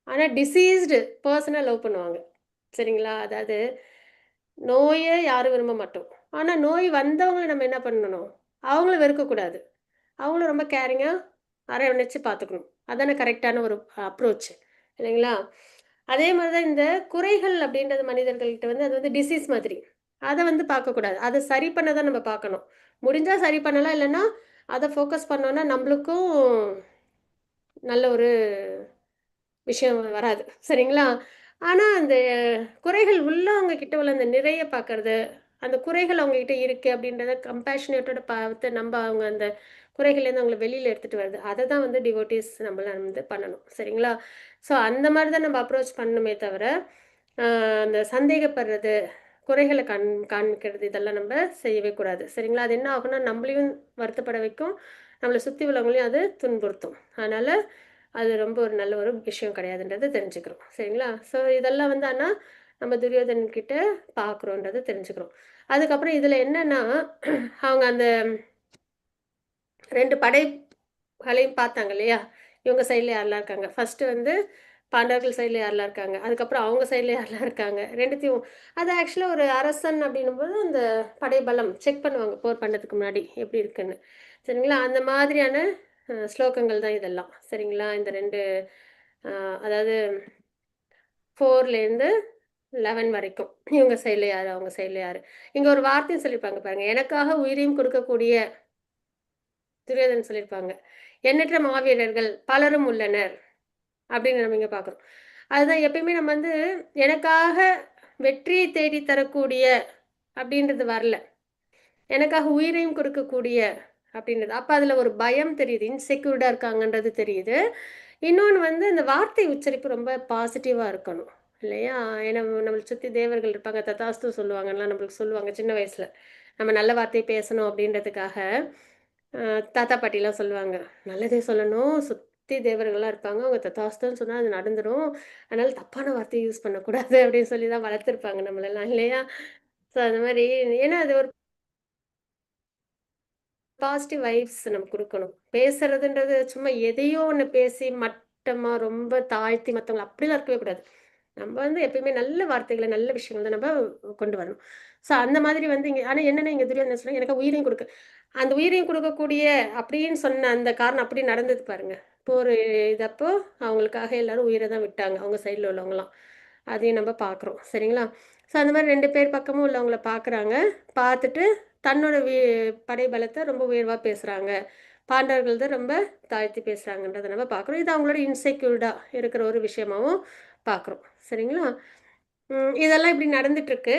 ஆனால் டிசீஸ்டு பர்சனை லவ் பண்ணுவாங்க. சரிங்களா? அதாவது நோயை யாரும் விரும்ப மாட்டோம். ஆனா நோய் வந்தவங்கள நம்ம என்ன பண்ணணும்? அவங்கள வெறுக்கக்கூடாது. அவங்களும் ரொம்ப கேரிங்கா அரவணைச்சு பார்த்துக்கணும். அதானே கரெக்ட்டான ஒரு அப்ரோச் இல்லைங்களா? அதே மாரி தான் இந்த குறைகள் அப்படின்றது மனிதர்கள்ட்ட வந்து அது வந்து டிசீஸ் மாதிரி. அத வந்து பார்க்கக்கூடாது. அத சரி பண்ண தான் நம்ம பார்க்கணும். முடிஞ்சா சரி பண்ணலாம். இல்லன்னா அத ஃபோக்கஸ் பண்ணோம்னா நம்மளுக்கும் நல்ல ஒரு விஷயம் வராது. சரிங்களா? ஆனா, அந்த குறைகள் உள்ளவங்க கிட்ட உள்ள அந்த நிறைய பார்க்கறது, அந்த குறைகள் அவங்ககிட்ட இருக்கு அப்படின்றத கம்பேஷனேட்டோட பார்த்து நம்ப அவங்க அந்த குறைகள்லேருந்து அவங்கள வெளியில எடுத்துட்டு வருது. அத தான் வந்து டிவோட்டீஸ் நம்மள வந்து பண்ணணும். சரிங்களா? ஸோ அந்த மாரி தான் நம்ம அப்ரோச் பண்ணணுமே தவிர, அ அந்த சந்தேகப்படுறது, குறைகள காண்பிக்கிறது இதெல்லாம் நம்ப செய்யவே கூடாது. சரிங்களா? அது என்ன ஆகும்னா, நம்மளையும் வருத்தப்பட வைக்கும். நம்மள சுத்தி உள்ளவங்களையும் அது துன்புறுத்தும். அதனால அது ரொம்ப ஒரு நல்ல ஒரு விஷயம் கிடையாதுன்றத தெரிஞ்சுக்கிறோம். சரிங்களா? ஸோ இதெல்லாம் வந்து ஆனா, நம்ம துரியோதனன் கிட்ட பார்க்குறோன்றத தெரிஞ்சுக்கிறோம். அதுக்கப்புறம் இதுல என்னன்னா, அவங்க அந்த 2 படைகளையும் பார்த்தாங்க இல்லையா? இவங்க சைட்ல யாரெல்லாம் இருக்காங்க. ஃபர்ஸ்ட்டு வந்து பாண்டவர்கள் சைட்ல யாரெல்லாம் இருக்காங்க. அதுக்கப்புறம் அவங்க சைட்ல யாரெல்லாம் இருக்காங்க. 2த்தையும் அது ஆக்சுவலா ஒரு அரசன் அப்படின்னும்போது, அந்த படைபலம் செக் பண்ணுவாங்க போர் பண்ணதுக்கு முன்னாடி எப்படி இருக்குன்னு. சரிங்களா? அந்த மாதிரியான ஸ்லோகங்கள் தான் இதெல்லாம். சரிங்களா? இந்த 2 அ அதாவது 4லேருந்து 11 வரைக்கும். இவங்க சைட்ல யாரு, அவங்க சைட்ல யாரு. இங்க ஒரு வார்த்தையும் சொல்லியிருப்பாங்க பாருங்க. எனக்காக உயிரையும் கொடுக்கக்கூடிய துரியோதனன் சொல்லியிருப்பாங்க. எண்ணற்ற மாவீரர்கள் பலரும் உள்ளனர். அப்படின்னு நம்ம இங்க பார்க்குறோம். அதுதான் எப்பயுமே நம்ம வந்து எனக்காக வெற்றியை தேடி தரக்கூடிய அப்படின்றது வரல. எனக்காக உயிரையும் கொடுக்கக்கூடிய அப்படின்றது. அப்ப அதுல ஒரு பயம் தெரியுது. இன்செக்யூர்டா இருக்காங்கன்றது தெரியுது. இன்னொன்னு வந்து இந்த வார்த்தை உச்சரிப்பு ரொம்ப பாசிட்டிவா இருக்கணும். இல்லையா? ஏன்னா நம்மள சுத்தி தேவர்கள் இருப்பாங்க. ததாஸ்து சொல்லுவாங்கலாம் நம்மளுக்கு சொல்லுவாங்க சின்ன வயசுல. நம்ம நல்ல வார்த்தை பேசணும் அப்படின்றதுக்காக, தாத்தா பாட்டிலாம் சொல்லுவாங்க. நல்லதே சொல்லணும். சுத்தி தேவர்கள்லாம் இருப்பாங்க. அவங்க ததாஸ்துன்னு சொன்னா அது நடந்துரும். அதனால தப்பான வார்த்தைய யூஸ் பண்ணக்கூடாது அப்படின்னு சொல்லி தான் வளர்த்துருப்பாங்க நம்மளெல்லாம் இல்லையா? ஸோ அந்த மாரி ஏன்னா அது ஒரு பாசிட்டிவ் வைப்ஸ் நம்ம குடுக்கணும். பேசுறதுன்றது சும்மா எதையோ ஒண்ணு பேசி மட்டமா ரொம்ப தாழ்த்தி மத்தவங்கள அப்படிலாம் இருக்கவே கூடாது. நம்ம வந்து எப்பயுமே நல்ல வார்த்தைகள, நல்ல விஷயங்கள தான் நம்ம கொண்டு வரணும். ஸோ அந்த மாதிரி வந்து இங்க ஆனா என்னன்னா இங்க துரியோதனன் சொன்னாங்க, எனக்கு உயிரையும் குடுக்க அந்த உயிரையும் குடுக்கக்கூடிய அப்படின்னு சொன்ன அந்த காரணம் அப்படி நடந்தது பாருங்க. இப்போ ஒரு இதப்போ அவங்களுக்காக எல்லாரும் உயிர தான் விட்டாங்க. அவங்க சைடுல உள்ளவங்கலாம். அதையும் நம்ம பார்க்குறோம். சரிங்களா? ஸோ அந்த மாரி 2 பேர் பக்கமும் உள்ளவங்கள பார்க்குறாங்க. பார்த்துட்டு தன்னோட படை பலத்த ரொம்ப உயர்வா பேசுறாங்க. பாண்டவர்கள் தான் ரொம்ப தாழ்த்தி பேசுறாங்கன்றத நம்ம பார்க்குறோம். இது அவங்களோட இன்செக்யூர்டா இருக்கிற ஒரு விஷயமாவும் பார்க்குறோம். சரிங்களா? இதெல்லாம் இப்படி நடந்துட்டுருக்கு.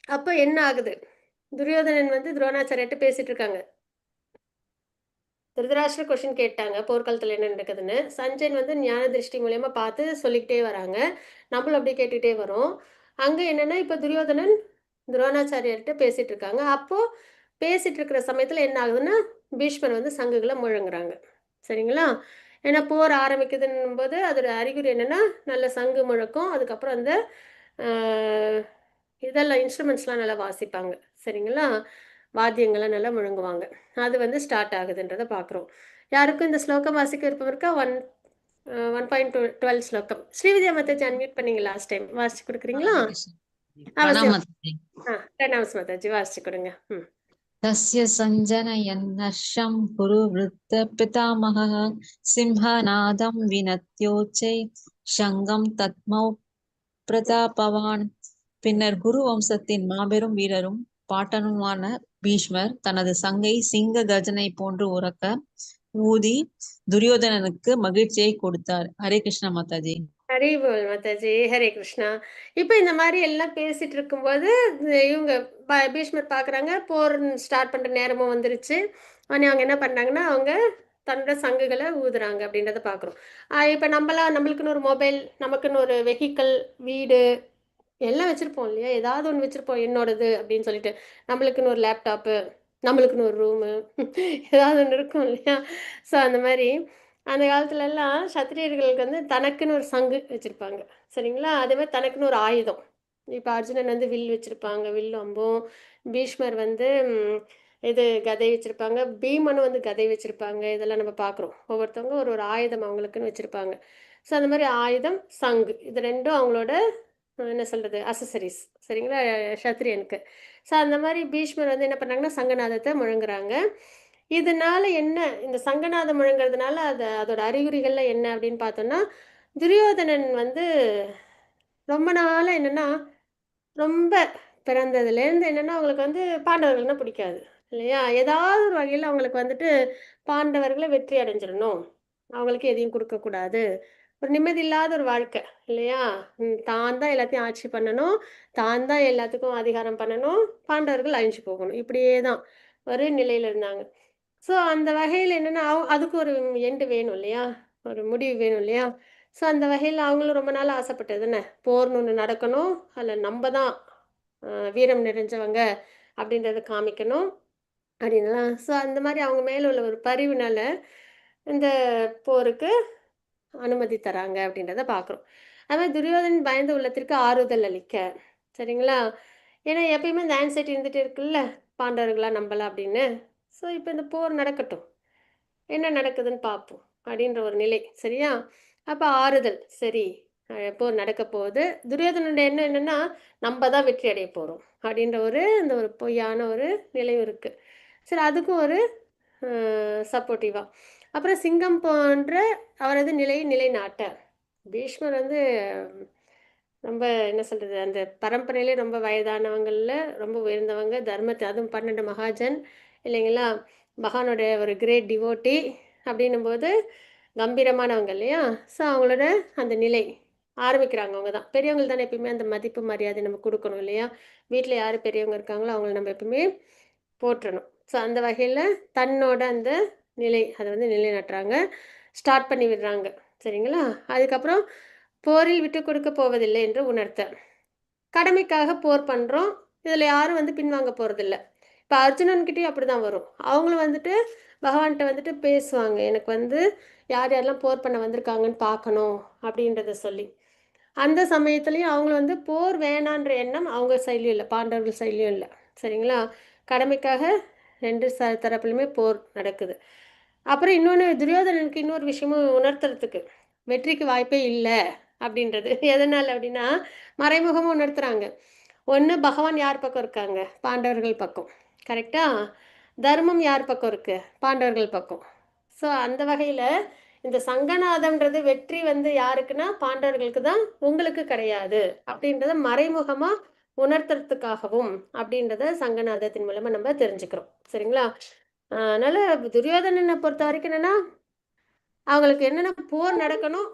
அப்ப என்ன ஆகுது? துரியோதனன் வந்து துரோணாச்சாரியாட்ட பேசிட்டு இருக்காங்க. திருதராஷ்டிரர் கொஸ்டின் கேட்டாங்க, போர்க்களத்துல என்ன நடக்குதுன்னு. சஞ்சயன் வந்து ஞான திருஷ்டி மூலியமா பார்த்து சொல்லிக்கிட்டே வராங்க. நம்மளும் அப்படியே கேட்டுட்டே வரோம். அங்க என்னன்னா, இப்ப துரியோதனன் துரோணாச்சாரியார்ட்ட பேசிட்டு இருக்காங்க. அப்போ பேசிட்டு இருக்கிற சமயத்துல என்ன ஆகுதுன்னா, பீஷ்மர் வந்து சங்குகள முழங்குறாங்க. சரிங்களா? ஏன்னா போர் ஆரம்பிக்குதுன்னும்போது, அதோட அறிகுறி என்னன்னா, நல்ல சங்கு முழக்கம். அதுக்கப்புறம் அந்த ஆ இதெல்லாம் இன்ஸ்ட்ருமெண்ட்ஸ்லாம் நல்லா வாசிப்பாங்க. சரிங்களா? வாத்தியங்கள்லாம் நல்லா முழங்குவாங்க. அது வந்து ஸ்டார்ட் ஆகுதுன்றத பார்க்குறோம். யாருக்கும் இந்த ஸ்லோகம் வாசிக்க விருப்பம் இருக்கா? 1.12 ஸ்லோகம். ஸ்ரீவித்யா மாதாஜி அன்மியூட் பண்ணீங்க லாஸ்ட் டைம். வாசிச்சு குடுக்குறீங்களா? हरे कृष्ण அவசியம். प्रणमते பிரணாம்ஸ் மாதாஜி வாசிச்சு குடுங்க. ம். तस्य सञ्जनयन्नर्षं कुरुवृत्तपितामहः सिंहनादं विनत्योच्चै शङ्गं तद्मौ பிரதாபவான். பின்னர் குரு வம்சத்தின் மாபெரும் வீரரும் பாட்டனுமான பீஷ்மர் தனது சங்கை சிங்க கர்ஜனை போன்று உரக்க ஊதி துரியோதனனுக்கு மகிழ்ச்சியை கொடுத்தார். ஹரே கிருஷ்ண மாதாஜி. ஹரி போல் மாதாஜி. ஹரே கிருஷ்ணா. இப்ப இந்த மாரி எல்லாம் பேசிட்டு இருக்கும்போது, இவங்க பீஷ்மர் பார்க்குறாங்க, போர் ஸ்டார்ட் பண்ற நேரமும் வந்துருச்சு. உடனே அவங்க என்ன பண்றாங்கன்னா, அவங்க தன்னோட சங்குகள ஊதுறாங்க அப்படின்றத பார்க்குறோம். இப்ப நம்மளுக்குன்னு ஒரு மொபைல், நமக்குன்னு ஒரு வெஹிக்கிள், வீடு எல்லாம் வச்சிருப்போம் இல்லையா? ஏதாவது ஒண்ணு வச்சிருப்போம் என்னோடது அப்படின்னு சொல்லிட்டு. நம்மளுக்குன்னு ஒரு லேப்டாப்பு, நம்மளுக்குன்னு ஒரு ரூமு ஏதாவது ஒண்ணு இருக்கும் இல்லையா? ஸோ அந்த மாரி அந்த காலத்துலலாம் சத்திரியர்களுக்கு வந்து தனக்குன்னு ஒரு சங்கு வச்சிருப்பாங்க. சரிங்களா? அதே மாரி தனக்குன்னு ஒரு ஆயுதம். இப்ப அர்ஜுனன் வந்து வில் வச்சிருப்பாங்க. வில்லும், அம்பும். பீஷ்மர் வந்து இது கதை வச்சிருப்பாங்க. பீமனும் வந்து கதை வச்சிருப்பாங்க. இதெல்லாம் நம்ம பார்க்குறோம். ஒவ்வொருத்தவங்க ஒரு ஒரு ஆயுதம் அவங்களுக்குன்னு வச்சிருப்பாங்க. ஸோ அந்த மாரி ஆயுதம், சங்கு இது 2ம் அவங்களோட என்ன சொல்கிறது அசசரிஸ், சரிங்களா, சத்திரியனுக்கு. ஸோ அந்த மாதிரி பீஷ்மர் வந்து என்ன பண்ணாங்கன்னா சங்கநாதத்தை முழங்குறாங்க. இதனால என்ன, இந்த சங்கநாதம் முழங்குறதுனால அதோட அறிகுறிகள்லாம் என்ன அப்படின்னு பார்த்தோம்னா, துரியோதனன் வந்து ரொம்ப நாளா என்னன்னா, ரொம்ப பிறந்ததுலேருந்து என்னன்னா, அவங்களுக்கு வந்து பாண்டவர்கள்னா பிடிக்காது. இல்லையா? ஏதாவது ஒரு வகையில அவங்களுக்கு வந்துட்டு பாண்டவர்கள வெற்றி அடைஞ்சிரணும். அவங்களுக்கு எதையும் குடுக்கக்கூடாது. ஒரு நிம்மதி இல்லாத ஒரு வாழ்க்கை. இல்லையா? தான் தான் எல்லாத்தையும் ஆட்சி பண்ணணும். தான் தான் எல்லாத்துக்கும் அதிகாரம் பண்ணணும். பாண்டவர்கள் அழிஞ்சு போகணும். இப்படியே தான் ஒரு நிலையில இருந்தாங்க. ஸோ அந்த வகையில என்னன்னா, அதுக்கு ஒரு எண்ட் வேணும் இல்லையா? ஒரு முடிவு வேணும் இல்லையா? ஸோ அந்த வகையில அவங்களும் ரொம்ப நாள் ஆசைப்பட்டது என்ன? போர்ன்னு ஒண்ணு நடக்கணும். அதில நம்ப தான் வீரம் நிறைஞ்சவங்க அப்படின்றத காமிக்கணும் அப்படின்லாம். ஸோ அந்த மாரி அவங்க மேல உள்ள ஒரு பரிவுனால, இந்த போருக்கு அனுமதி தராங்க அப்படின்றத பார்க்குறோம். அது மாரி துரியோதனன் பயந்த உள்ளத்திற்கு ஆறுதல் அளிக்க. சரிங்களா? ஏன்னா எப்பயுமே இந்த ஆங்சைட்டி இருந்துட்டே இருக்குல்ல. பாண்டவர்களா நம்பலாம் அப்படின்னு. ஸோ இப்ப இந்த போர் நடக்கட்டும். என்ன நடக்குதுன்னு பார்ப்போம். அப்படின்ற ஒரு நிலை. சரியா? அப்ப ஆறுதல். சரி. போர் நடக்க போகுது. துரியோதனனுடைய எண்ணம் என்னன்னா, நம்ப தான் வெற்றி அடைய போறோம். அப்படின்ற அந்த ஒரு பொய்யான ஒரு நிலையும் இருக்கு. சரி அதுக்கும் ஒரு சப்போர்ட்டிவா. அப்புறம் சிங்கம் போன்ற அவரது நிலையை நிலைநாட்ட. பீஷ்மர் வந்து ரொம்ப என்ன சொல்றது, அந்த பரம்பரையிலே ரொம்ப வயதானவங்கள்ல ரொம்ப உயர்ந்தவங்க. தர்மத்தை அதுவும் 12 மகாஜன் இல்லைங்களா? பகவானுடைய ஒரு கிரேட் டிவோட்டி அப்படின்னும்போது கம்பீரமானவங்க இல்லையா? ஸோ அவங்களோட அந்த நிலை ஆரம்பிக்கிறாங்க அவங்க தான். பெரியவங்களுக்கு தானே எப்பயுமே அந்த மதிப்பு, மரியாதை நம்ம குடுக்கணும் இல்லையா? வீட்ல யாரு பெரியவங்க இருக்காங்களோ அவங்கள நம்ம எப்பவுமே போற்றணும். ஸோ அந்த வகையில தன்னோட அந்த நிலை அத வந்து நிலைநாட்டுறாங்க. ஸ்டார்ட் பண்ணி விடுறாங்க. சரிங்களா? அதுக்கப்புறம் போரில் விட்டுக் கொடுக்கப் போவதில்லை என்று உணர்த்த. கடமைக்காக போர் பண்றோம். இதுல யாரும் வந்து பின்வாங்க போறதில்ல. இப்ப அர்ஜுனன்கிட்டயும் அப்படிதான் வரும். அவங்களும் வந்துட்டு பகவான்ட்ட வந்துட்டு பேசுவாங்க. எனக்கு வந்து யார் யாரெல்லாம் போர் பண்ண வந்திருக்காங்கன்னு பார்க்கணும் அப்படின்றத சொல்லி. அந்த சமயத்திலயும் அவங்களும் வந்து போர் வேணான்ற எண்ணம் அவங்க சைட்லயும் இல்ல. பாண்டவர்கள் சைட்லயும் இல்ல. சரிங்களா? கடமைக்காக 2 தரப்புலயுமே போர் நடக்குது. அப்புறம் இன்னொன்னு துரியோதனனுக்கு இன்னொரு விஷயமும் உணர்த்துறதுக்கு. வெற்றிக்கு வாய்ப்பே இல்ல அப்படின்றது. எதனால அப்படின்னா, மறைமுகமா உணர்த்துறாங்க. ஒண்ணு பகவான் யார் பக்கம் இருக்காங்க? பாண்டவர்கள் பக்கம். கரெக்ட்டா? தர்மம் யார் பக்கம் இருக்கு? பாண்டவர்கள் பக்கம். ஸோ அந்த வகையில இந்த சங்கநாதம்ன்றது வெற்றி வந்து யாருக்குன்னா, பாண்டவர்களுக்கு தான், உங்களுக்கு கிடையாது. அப்படின்றத மறைமுகமா உணர்த்துறதுக்காகவும் அப்படின்றத சங்கநாதத்தின் மூலமா நம்ம தெரிஞ்சுக்கிறோம். சரிங்களா? அதனால துரியோதனன பொறுத்தவரைக்கும் என்னன்னா, அவங்களுக்கு என்னன்னா போர் நடக்கணும்.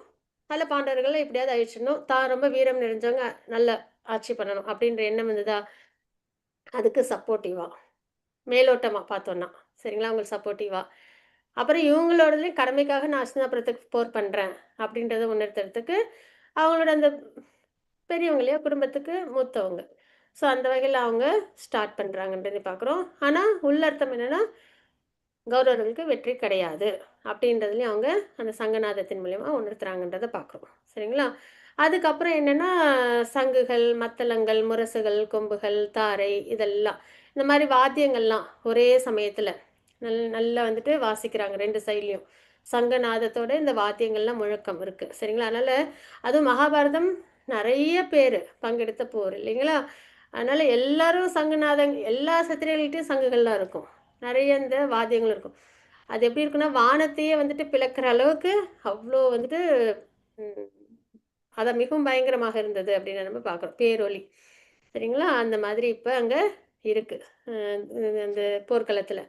அதில பாண்டவர்கள எப்படியாவது அழிச்சிடணும். தான் ரொம்ப வீரம் நிறைஞ்சவங்க, நல்ல ஆட்சி பண்ணணும் அப்படின்ற எண்ணம் இருந்ததா, அதுக்கு சப்போர்ட்டிவா, மேலோட்டமா பார்த்தோம்னா. சரிங்களா? அவங்களுக்கு சப்போர்ட்டிவா. அப்புறம் இவங்களோடதுலயும் கடமைக்காக நான் ஹஸ்தினாபுரத்துக்கு போர் பண்றேன் அப்படின்றத உணர்த்துறதுக்கு, அவங்களோட அந்த பெரியவங்க இல்லையா? குடும்பத்துக்கு மூத்தவங்க. ஸோ அந்த வகையில அவங்க ஸ்டார்ட் பண்றாங்கன்றதை பார்க்குறோம். ஆனா உள்ளர்த்தம் என்னன்னா, கௌரவர்களுக்கு வெற்றி கிடையாது. அப்படின்றதுலயும் அவங்க அந்த சங்கநாதத்தின் மூலியமா உணர்த்துறாங்கன்றத பார்க்குறோம். சரிங்களா? அதுக்கப்புறம் என்னன்னா, சங்குகள், மத்தளங்கள், முரசுகள், கொம்புகள், தாரை இதெல்லாம். இந்த மாரி வாத்தியங்கள்லாம் ஒரே சமயத்துல நல்லா வந்துட்டு வாசிக்கிறாங்க 2 சைட்லயும். சங்கநாதத்தோட இந்த வாத்தியங்கள்லாம் முழக்கம் இருக்கு. சரிங்களா? அதனால அதுவும் மகாபாரதம் நெறைய பேரு பங்கெடுத்த போர் இல்லைங்களா? அதனால எல்லாரும் சங்கநாதம் எல்லா சத்திரியர்கள்ட்டயும் சங்குகள்லாம் இருக்கும். நெறைய இந்த வாத்தியங்கள் இருக்கும். அது எப்படி இருக்குன்னா, வானத்தையே வந்துட்டு பிளக்குற அளவுக்கு அவ்ளோ வந்துட்டு ம் அதான் மிகவும் பயங்கரமாக இருந்தது அப்படின்னு நம்ம பார்க்குறோம். பேரொலி. சரிங்களா? அந்த மாதிரி இப்ப அங்க இருக்கு. அ அந்த போர்க்களத்துல.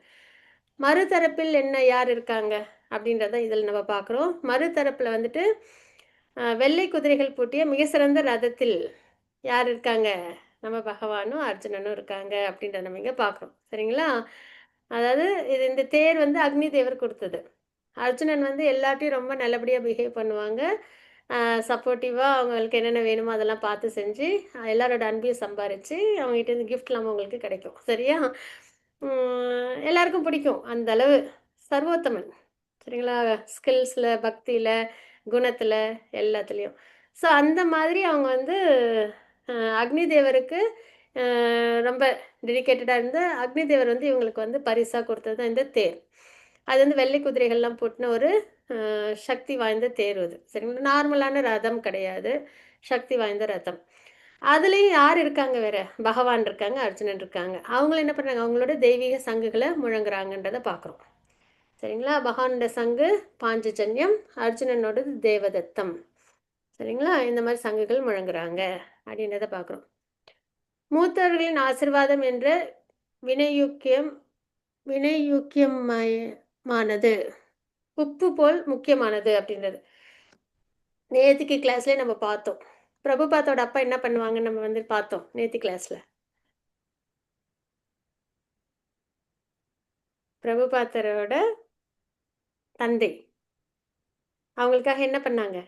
மறுதரப்பில் என்ன யார் இருக்காங்க? அப்படின்றத இதில நம்ம பார்க்குறோம். மறுதரப்புல வந்துட்டு வெள்ளை குதிரைகள் பூட்டிய மிக சிறந்த ரதத்தில் யார் இருக்காங்க? நம்ம பகவானும், அர்ஜுனனும் இருக்காங்க அப்படின்றத நம்ம இங்க பார்க்குறோம். சரிங்களா? அதாவது இந்த தேர் வந்து அக்னி தேவர் குடுத்தது. அர்ஜுனன் வந்து எல்லார்ட்டயும் ரொம்ப நல்லபடியா பிஹேவ் பண்ணுவாங்க. சப்போர்ட்டிவா அவங்களுக்கு என்னென்ன வேணுமோ அதெல்லாம் பார்த்து செஞ்சு, எல்லாரோட அன்பையும் சம்பாரிச்சு, அவங்ககிட்டேருந்து கிஃப்ட்லாம் உங்களுக்கு கிடைக்கும். சரியா? எல்லாருக்கும் பிடிக்கும். அந்த அளவு சர்வோத்தமன். சரிங்களா? ஸ்கில்ஸ்ல, பக்தியில, குணத்தில எல்லாத்துலயும். ஸோ அந்த மாதிரி அவங்க வந்து அ அக்னி தேவருக்கு அ ரொம்ப டெடிகேட்டடா இருந்து, அக்னி தேவர் வந்து இவங்களுக்கு வந்து பரிசா குடுத்தது தான் இந்த தேர். அது வந்து வெள்ளை குதிரைகள்லாம் பூட்டின ஒரு சக்தி வாய்ந்த தேர் அது. சரிங்களா? நார்மலான ரதம் கிடையாது. சக்தி வாய்ந்த ரதம். அதுலேயும் யார் இருக்காங்க வேற? பகவான் இருக்காங்க, அர்ஜுனன் இருக்காங்க. அவங்களும் என்ன பண்ணுறாங்க, அவங்களோட தெய்வீக சங்குகளை முழங்குறாங்கன்றதை பார்க்குறோம். சரிங்களா? பகவானோட சங்கு பாஞ்சஜன்யம், அர்ஜுனனோடது தேவதத்தம். சரிங்களா? இந்த மாதிரி சங்குகள் முழங்குறாங்க அப்படின்றத பார்க்குறோம். மூத்தவர்களின் ஆசிர்வாதம் என்ற வினையுக்கியம் வினையுக்கியமானது உப்பு போல் முக்கியமானது அப்படின்றது நேத்திக்கு கிளாஸ்லேயே நம்ம பார்த்தோம். பிரபுபாத்தோட அப்பா என்ன பண்ணுவாங்கன்னு நம்ம வந்து பார்த்தோம் நேத்தி கிளாஸ்ல. பிரபுபாத்தரோட தந்தை அவங்களுக்காக என்ன பண்ணாங்க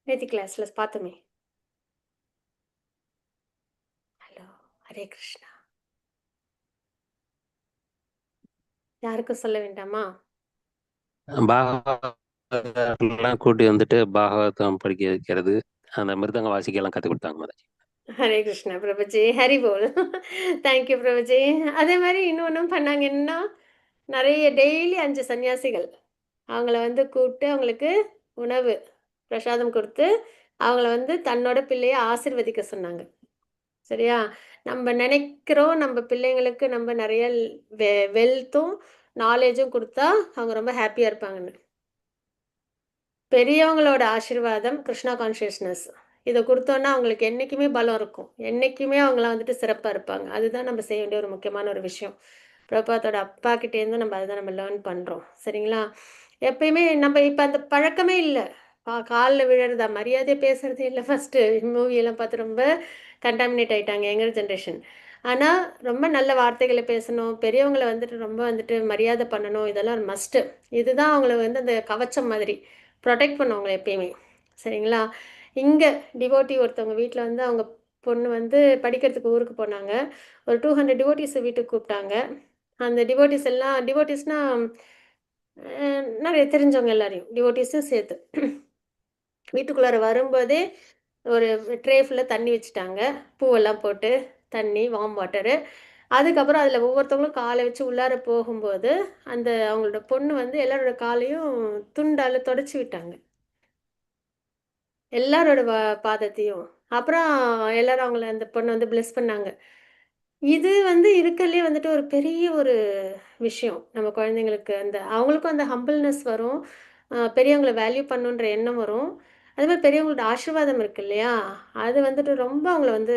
நேத்தி கிளாஸ்ல பார்த்தோமே. ஹலோ, ஹரே கிருஷ்ணா. யாருக்கும் சொல்ல வேண்டாமா? பாகவதெல்லாம் கூட்டி வந்துட்டு பாகவதம் படிக்க வைக்கிறது, அந்த மிருதங்க வாசிக்கலாம் கற்றுக் கொடுத்தாங்க மாதாஜி. ஹரே கிருஷ்ணா பிரபுஜி, ஹரி போல். தேங்க்யூ பிரபுஜி. அதே மாதிரி இன்னொன்றும் பண்ணாங்க. என்னன்னா, நிறைய டெய்லி 5 சன்னியாசிகள் அவங்கள வந்து கூப்பிட்டு அவங்களுக்கு உணவு பிரசாதம் கொடுத்து அவங்கள வந்து தன்னோட பிள்ளையை ஆசிர்வதிக்க சொன்னாங்க. சரியா? நம்ம நினைக்கிறோம் நம்ம பிள்ளைங்களுக்கு நம்ம நிறைய வெல்த்தும் நாலேஜும் கொடுத்தா அவங்க ரொம்ப ஹாப்பியாக இருப்பாங்கன்னு. பெரியவங்களோட ஆசீர்வாதம் கிருஷ்ணா கான்ஷியஸ்னஸ் இதை கொடுத்தோன்னா அவங்களுக்கு என்றைக்குமே பலம் இருக்கும். என்றைக்குமே அவங்களாம் வந்துட்டு சிறப்பாக இருப்பாங்க. அதுதான் நம்ம செய்ய வேண்டிய ஒரு முக்கியமான ஒரு விஷயம். பிரபாத்தோட அப்பா கிட்டேருந்து நம்ம அதுதான் நம்ம லேர்ன் பண்ணுறோம். சரிங்களா? எப்பயுமே நம்ம இப்போ அந்த பழக்கமே இல்லை. காலில் விழுறதா மரியாதை பேசுகிறதே இல்லை. ஃபஸ்ட்டு மூவியெல்லாம் பார்த்து ரொம்ப கண்டாமினேட் ஆகிட்டாங்க யங்கர் ஜென்ரேஷன். ஆனால் ரொம்ப நல்ல வார்த்தைகளை பேசணும், பெரியவங்களை வந்துட்டு ரொம்ப வந்துட்டு மரியாதை பண்ணணும், இதெல்லாம் ஒரு மஸ்ட்டு. இதுதான் அவங்கள வந்து அந்த கவச்சம் மாதிரி ப்ரொடெக்ட் பண்ணுவாங்க எப்பயுமே. சரிங்களா? இங்கே டிவோட்டி ஒருத்தவங்க வீட்டில் வந்து அவங்க பொண்ணு வந்து படிக்கிறதுக்கு ஊருக்கு போனாங்க. ஒரு 200 டிவோட்டிஸை வீட்டுக்கு கூப்பிட்டாங்க. அந்த டிவோட்டிஸ் எல்லாம் டிவோட்டிஸ்னால் நிறைய தெரிஞ்சவங்க எல்லாரையும் டிவோட்டிஸும் சேர்த்து வீட்டுக்குள்ளார வரும்போதே ஒரு ட்ரே ஃபுல்லாக தண்ணி வச்சுட்டாங்க. பூவெல்லாம் போட்டு தண்ணி, வார்ம் வாட்டரு. அதுக்கப்புறம் அதில் ஒவ்வொருத்தவங்களும் காலை வச்சு உள்ளார போகும்போது அந்த அவங்களோட பொண்ணு வந்து எல்லாரோட காலையும் துண்டால் தொடச்சி விட்டாங்க, எல்லாரோட பாதத்தையும். அப்புறம் எல்லாரும் அவங்கள அந்த பொண்ணை வந்து பிளெஸ் பண்ணாங்க. இது வந்து இருக்கறதுலே வந்துட்டு ஒரு பெரிய ஒரு விஷயம். நம்ம குழந்தைங்களுக்கு அந்த அவங்களுக்கும் அந்த ஹம்பிள்னஸ் வரும். பெரியவங்கள வேல்யூ பண்ணணுன்ற எண்ணம் வரும். அதே மாதிரி பெரியவங்களோட ஆசீர்வாதம் இருக்கு இல்லையா? அது வந்துட்டு ரொம்ப அவங்கள வந்து